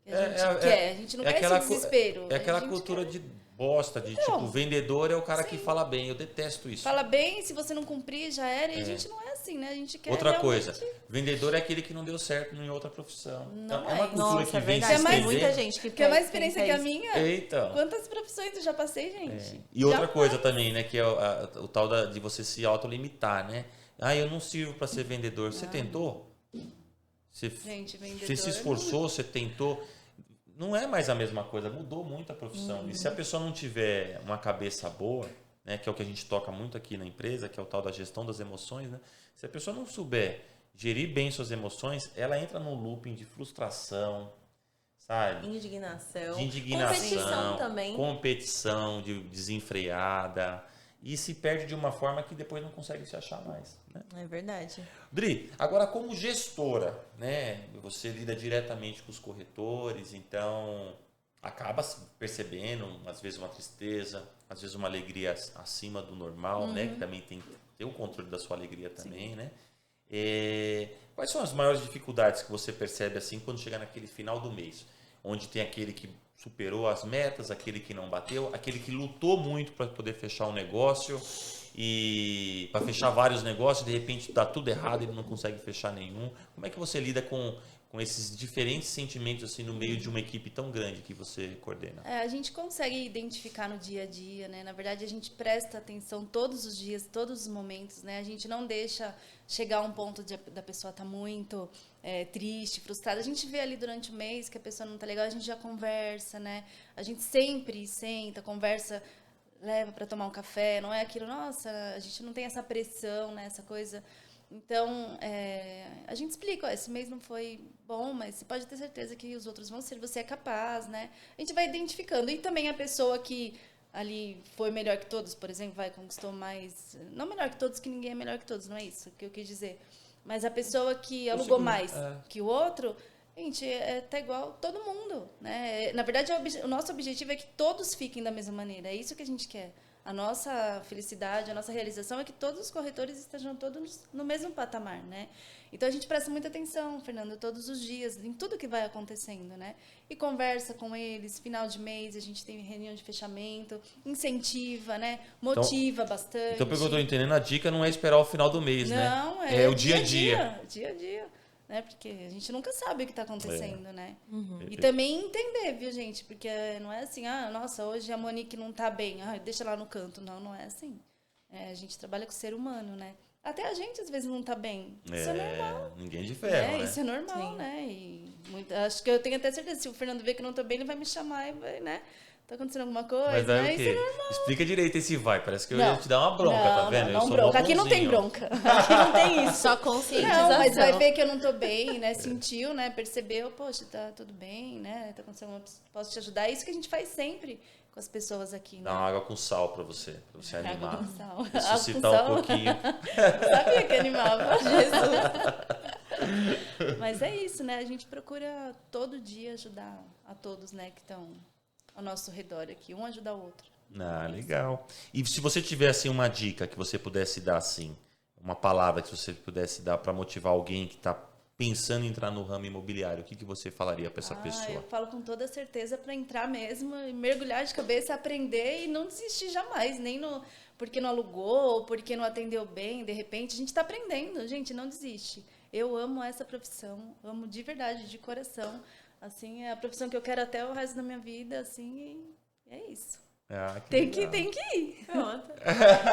quer. A gente não quer esse desespero. É aquela cultura de bosta, de tipo, vendedor é o cara que fala bem. Eu detesto isso. Fala bem, se você não cumprir, já era. E a gente não é assim, né? A gente quer Outra coisa, vendedor é aquele que não deu certo em outra profissão. Não é uma cultura que vem se tem estender. muita gente que quer mais experiência que a minha. Eita. Quantas profissões eu já passei, gente? E outra coisa também, né? Que é o tal de você se autolimitar, né? Ah, eu não sirvo para ser vendedor. Você tentou? Você se esforçou, você tentou. Não é mais a mesma coisa, mudou muito a profissão. E se a pessoa não tiver uma cabeça boa, né, que é o que a gente toca muito aqui na empresa, que é o tal da gestão das emoções, né? Se a pessoa não souber gerir bem suas emoções, ela entra num looping de frustração, sabe? Indignação. De indignação, Competição também. competição desenfreada, e se perde de uma forma que depois não consegue se achar mais, né? É verdade. Dri, agora como gestora, né, você lida diretamente com os corretores, então acaba percebendo, às vezes, uma tristeza, às vezes uma alegria acima do normal, né, que também tem que ter o controle da sua alegria também, né? Quais são as maiores dificuldades que você percebe assim quando chega naquele final do mês, onde tem aquele que superou as metas, aquele que não bateu, aquele que lutou muito para poder fechar um negócio e para fechar vários negócios, de repente dá tudo errado, ele não consegue fechar nenhum. Como é que você lida com esses diferentes sentimentos assim no meio de uma equipe tão grande que você coordena? A gente consegue identificar no dia a dia, né? Na verdade, a gente presta atenção todos os dias, todos os momentos, né? A gente não deixa chegar a um ponto da pessoa estar muito triste, frustrada. A gente vê ali durante o mês que a pessoa não está legal, a gente já conversa, né? A gente sempre senta, conversa, leva para tomar um café. Não é aquilo, nossa, a gente não tem essa pressão, né? Essa coisa. Então, a gente explica, ó, esse mês não foi bom, mas você pode ter certeza que os outros vão ser, você é capaz, né? A gente vai identificando. E também a pessoa que ali foi melhor que todos, por exemplo, conquistou mais... Não melhor que todos, que ninguém é melhor que todos, não é isso que eu quis dizer. Mas a pessoa que alugou mais que o outro, gente, tá igual todo mundo, né? Na verdade, o nosso objetivo é que todos fiquem da mesma maneira, é isso que a gente quer. A nossa felicidade, a nossa realização é que todos os corretores estejam todos no mesmo patamar, né? Então, a gente presta muita atenção, Fernando, todos os dias, em tudo que vai acontecendo, né? E conversa com eles, final de mês, a gente tem reunião de fechamento, incentiva, né? Motiva bastante. Então, pelo que eu estou entendendo, a dica não é esperar o final do mês, né? Não, é o dia a dia. Dia a dia. Né? Porque a gente nunca sabe o que está acontecendo, né? Uhum. E também entender, viu, gente? Porque não é assim, nossa, hoje a Monique não está bem, deixa lá no canto. Não, não é assim. A gente trabalha com o ser humano, né? Até a gente, às vezes, não está bem. Isso é normal. Ninguém de ferro, né? Isso é normal, Sim. né? E acho que eu tenho até certeza, se o Fernando ver que eu não estou bem, ele vai me chamar e vai, né? Tá acontecendo alguma coisa, Mas vai né? o quê? Isso é normal. Explica direito esse vai. Parece que eu Não. ia te dar uma bronca, tá vendo? Não, eu sou bronca. Aqui não tem bonzinho. bronca. Aqui não tem isso. Só conscientização. Não, mas vai ver que eu não tô bem, né? Sentiu, né? Percebeu, poxa, tá tudo bem, né? Tá acontecendo, posso te ajudar. É isso que a gente faz sempre com as pessoas aqui, né? Dá uma água com sal pra você animar. Água com sal. Ressuscitar Água com um pouquinho. Sabia que animava, Jesus. Mas é isso, né? A gente procura todo dia ajudar a todos, né? Que estão ao nosso redor aqui. Um ajuda o outro. Legal. E se você tivesse uma dica que você pudesse dar assim, uma palavra que você pudesse dar para motivar alguém que está pensando em entrar no ramo imobiliário, o que você falaria para essa pessoa? Eu falo com toda certeza para entrar mesmo, e mergulhar de cabeça, aprender e não desistir jamais, nem porque não alugou, ou porque não atendeu bem, de repente. A gente está aprendendo, gente, não desiste. Eu amo essa profissão, amo de verdade, de coração. Assim, é a profissão que eu quero até o resto da minha vida, assim, e é isso. Tem que ir. Pronto.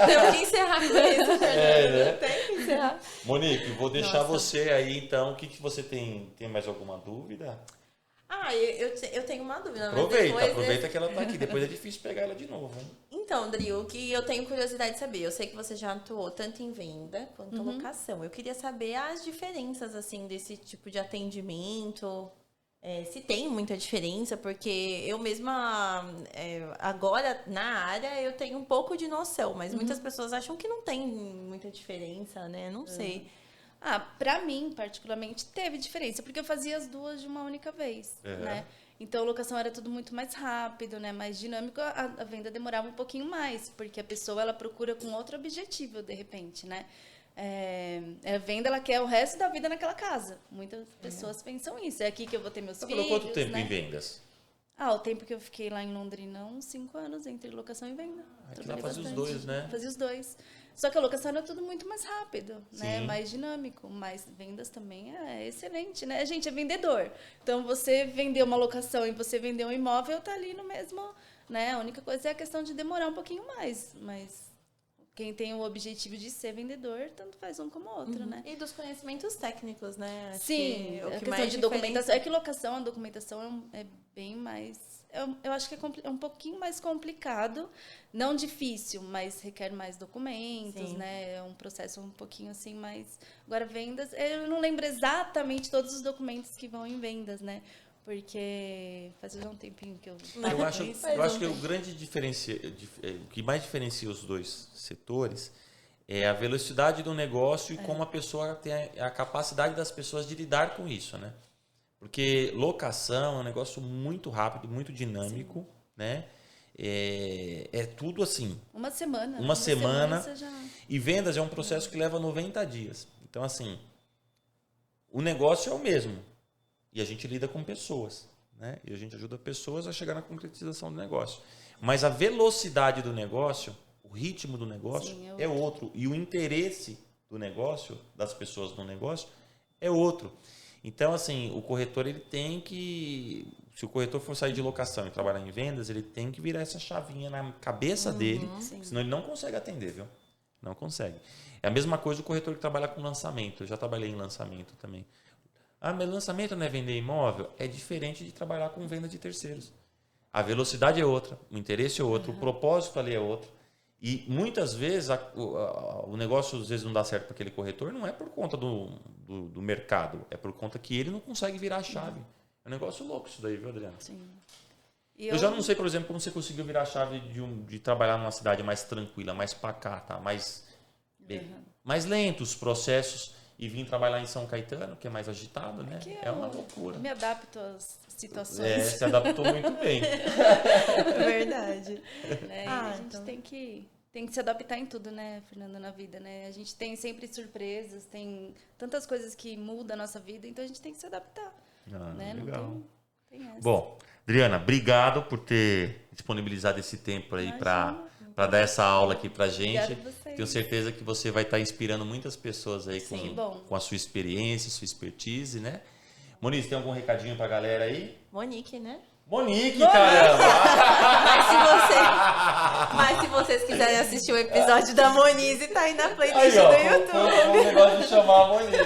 Temos que encerrar com isso. Né? Tem que encerrar. Monique, vou deixar você aí, então. O que você tem? Tem mais alguma dúvida? Eu tenho uma dúvida. Aproveita que ela tá aqui. Depois é difícil pegar ela de novo. Hein? Então, Dri, o que eu tenho curiosidade de saber, eu sei que você já atuou tanto em venda quanto em locação. Eu queria saber as diferenças, assim, desse tipo de atendimento. Se tem muita diferença, porque eu mesma, agora na área, eu tenho um pouco de noção, mas muitas pessoas acham que não tem muita diferença, né? Não sei. Pra mim, particularmente, teve diferença, porque eu fazia as duas de uma única vez, né? Então, a locação era tudo muito mais rápido, né? Mais dinâmico, a venda demorava um pouquinho mais, porque a pessoa, ela procura com outro objetivo, de repente, né? A venda, ela quer o resto da vida naquela casa. Muitas pessoas pensam isso. É aqui que eu vou ter meus filhos. Você falou quanto tempo né? em vendas? O tempo que eu fiquei lá em Londrina, uns 5 anos entre locação e venda. Aqui lá fazia os dois, né? Fazia os dois. Só que a locação era tudo muito mais rápido, né? Sim. Mais dinâmico. Mas vendas também é excelente, né? A gente é vendedor. Então, você vender uma locação e você vender um imóvel, tá ali no mesmo, né? A única coisa é a questão de demorar um pouquinho mais. Mas quem tem o objetivo de ser vendedor, tanto faz um como o outro, né? E dos conhecimentos técnicos, né? Acho Sim, que o a que questão mais de diferencia. documentação. É que locação, a documentação é bem mais... eu acho que é um pouquinho mais complicado, não difícil, mas requer mais documentos, Sim. né? É um processo um pouquinho assim mais... Agora, vendas, eu não lembro exatamente todos os documentos que vão em vendas, né? Porque faz já um tempinho que eu... Eu acho que o grande o que mais diferencia os dois setores é a velocidade do negócio e como a pessoa tem a capacidade das pessoas de lidar com isso, né? Porque locação é um negócio muito rápido, muito dinâmico, né? É tudo assim. Uma semana. Uma semana. Você já... E vendas é um processo que leva 90 dias. Então, assim, o negócio é o mesmo. E a gente lida com pessoas, né? E a gente ajuda pessoas a chegar na concretização do negócio. Mas a velocidade do negócio, o ritmo do negócio é outro. E o interesse do negócio, das pessoas no negócio, é outro. Então, assim, o corretor, ele tem que... Se o corretor for sair de locação e trabalhar em vendas, ele tem que virar essa chavinha na cabeça dele, senão ele não consegue atender, viu? Não consegue. É a mesma coisa o corretor que trabalha com lançamento. Eu já trabalhei em lançamento também. Ah, mas lançamento não é vender imóvel? É diferente de trabalhar com venda de terceiros. A velocidade é outra, o interesse é outro, o propósito ali é outro. E muitas vezes o negócio às vezes não dá certo para aquele corretor, não é por conta do mercado, é por conta que ele não consegue virar a chave. É um negócio louco isso daí, viu, Adriana? Sim. Eu já não sei, por exemplo, como você conseguiu virar a chave de trabalhar numa cidade mais tranquila, mais pacata, mais lento os processos, e vir trabalhar em São Caetano, que é mais agitado, né? É uma loucura. Me adapto às situações. Se adaptou muito bem. Verdade. A gente tem que se adaptar em tudo, né, Fernanda, na vida, né? A gente tem sempre surpresas, tem tantas coisas que mudam a nossa vida, então a gente tem que se adaptar. Né? Legal. Não tem essa. Bom, Adriana, obrigado por ter disponibilizado esse tempo aí para dar essa aula aqui pra gente. Tenho certeza que você vai estar inspirando muitas pessoas aí com a sua experiência, sua expertise, né? Moniz, tem algum recadinho pra galera aí? Monique, né? Monique, caramba! Mas se vocês quiserem assistir o episódio da Monize, tá aí na playlist aí, ó, do YouTube. Foi um negócio de chamar a Monize.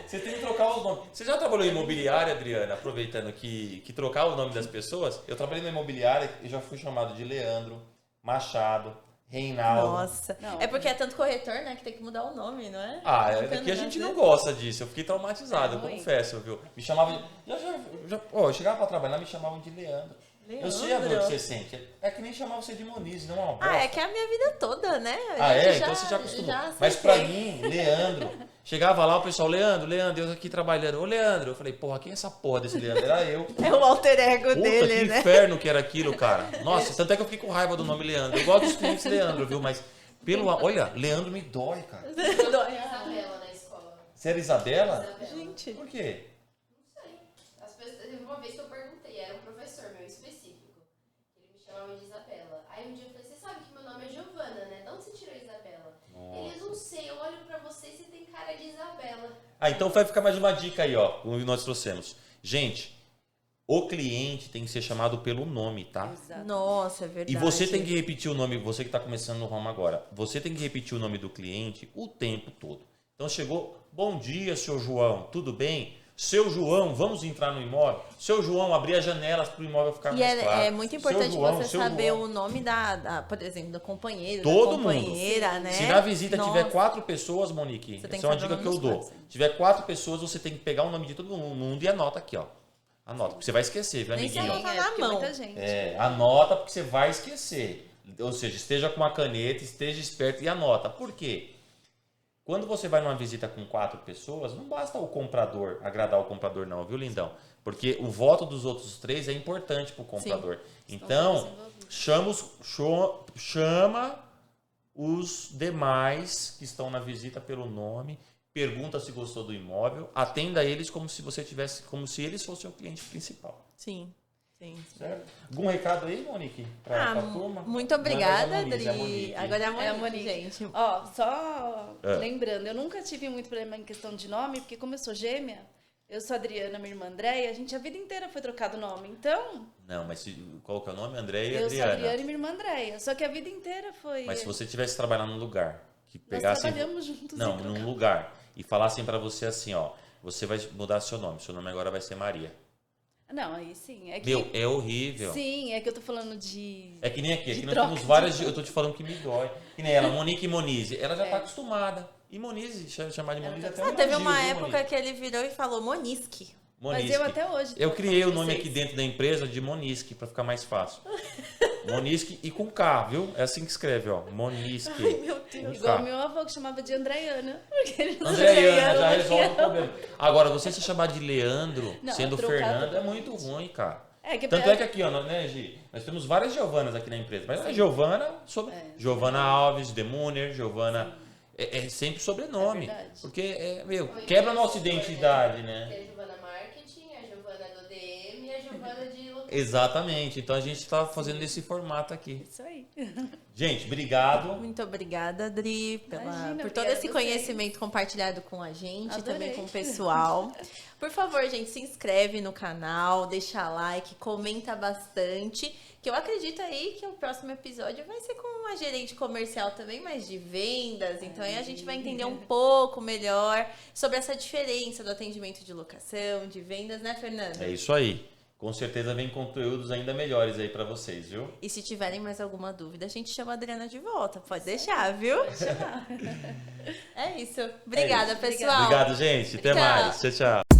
Você tem que trocar os nomes. Você já trabalhou em imobiliária, Adriana? Aproveitando que trocar o nome das pessoas. Eu trabalhei na imobiliária e já fui chamado de Leandro, Machado, Reinaldo. Nossa. É porque é tanto corretor, né, que tem que mudar o nome, não é? Aqui a gente não gosta disso. Eu fiquei traumatizado, eu confesso, viu? Me chamavam de... eu chegava pra trabalhar, me chamavam de Leandro. Eu sei a dor que você sente. É que nem chamava você de Moniz, não é uma bosta. É que é a minha vida toda, né? Então você já acostumou. Mas pra mim, Leandro... Chegava lá o pessoal, Leandro, eu aqui trabalhando. Ô, Leandro. Eu falei, porra, quem é essa porra desse Leandro? Era eu. É o alter ego dele, que né? inferno que era aquilo, cara. Nossa, tanto é que eu fiquei com raiva do nome Leandro. Eu gosto dos clientes Leandro, viu? Mas, olha, Leandro me dói, cara. Isabela na escola. Você era Isabela? Gente. Por quê? Não sei. Teve uma vez que eu perguntei, era um professor meu específico. Ele me chamava de Isabela. Aí um dia eu falei, você sabe que meu nome é Giovana, né? De onde você tirou Isabela? Ele, eu não sei, eu olho pra você e você tem cara de Isabela. Então vai ficar mais uma dica aí, ó, o que nós trouxemos. Gente, o cliente tem que ser chamado pelo nome, tá? Exato. Nossa, é verdade. E você tem que repetir o nome, você que está começando no ramo agora, você tem que repetir o nome do cliente o tempo todo. Então chegou, bom dia, seu João, tudo bem? Seu João, vamos entrar no imóvel? Seu João, abrir as janelas para o imóvel ficar mais claro. É muito importante João, você saber o nome por exemplo, do companheiro, todo da companheira, mundo. né? Se na visita tiver 4 pessoas, Monique, essa é uma dica que eu dou. Se tiver 4 pessoas, você tem que pegar o nome de todo mundo e anota aqui, ó. Anota, porque você vai esquecer, viu, Nem se amiguinho? anotar na mão. Muita gente. Anota porque você vai esquecer. Ou seja, esteja com uma caneta, esteja esperto e anota. Por quê? Quando você vai numa visita com 4 pessoas, não basta o comprador, agradar o comprador não, viu, lindão? Porque o voto dos outros 3 é importante para o comprador. Sim. Então, chama os demais que estão na visita pelo nome, pergunta se gostou do imóvel, atenda eles como se eles fossem o cliente principal. Sim. Sim. Certo? Algum recado aí, Monique, para a turma? Muito obrigada, Adri. Agora é a Monique, gente. Ó, só lembrando, eu nunca tive muito problema em questão de nome, porque como eu sou gêmea, eu sou a Adriana, minha irmã Andréia, a gente a vida inteira foi trocado nome, então... Não, mas qual que é o nome? Andréia e Adriana? Adriana. Eu sou a Adriana e minha irmã Andréia, só que a vida inteira foi... Mas se você tivesse trabalhando num lugar, que Nós pegasse... trabalhamos juntos. Não, num lugar, e falassem para você assim, ó, você vai mudar seu nome agora vai ser Maria. Não, aí sim. É que, Meu, é horrível. sim, é que eu tô falando de... É que nem aqui nós troca temos de várias. Eu tô te falando que me dói. Que nem ela, Monique e Monize. Ela já tá acostumada. E Monize, chamar de Monize até um Teve elogio, uma viu, época Monique? que ele virou e falou Monisque. Monisque. Mas eu até hoje... Eu tô criei o falando nome vocês. aqui dentro da empresa de Monisque, pra ficar mais fácil. Monisque e com K, viu? É assim que escreve, ó. Monisque. Meu Deus. Igual meu avô, que chamava de Andreiana. Porque ele não Andreiana, sabia já o que resolve o era. problema. Agora, você se chamar de Leandro, Não, sendo trocado Fernando, é totalmente. muito ruim, cara. É que Tanto é que aqui, ó, né, Gi? Nós temos várias Giovanas aqui na empresa. Mas a Giovana, Giovana Alves, Demuner, Giovana. É sempre sobrenome. É verdade. Porque, quebra a nossa identidade, Tem né? a Giovana Marketing, a Giovana do DM e a Giovana de locação. Exatamente. Então a gente tá fazendo esse formato aqui. Isso aí. Gente, obrigado. Muito obrigada, Adri, Imagina, por todo obrigada esse a vocês. conhecimento compartilhado com a gente e também Adorei. com o pessoal. Por favor, gente, se inscreve no canal, deixa like, comenta bastante, que eu acredito aí que o próximo episódio vai ser com uma gerente comercial também, mais de vendas. Então aí a gente vai entender um pouco melhor sobre essa diferença do atendimento de locação, de vendas, né, Fernanda? É isso aí. Com certeza vem conteúdos ainda melhores aí pra vocês, viu? E se tiverem mais alguma dúvida, a gente chama a Adriana de volta. Pode deixar, viu? É isso. Obrigada, pessoal. Obrigado, gente. Até Tchau. mais. Tchau, tchau.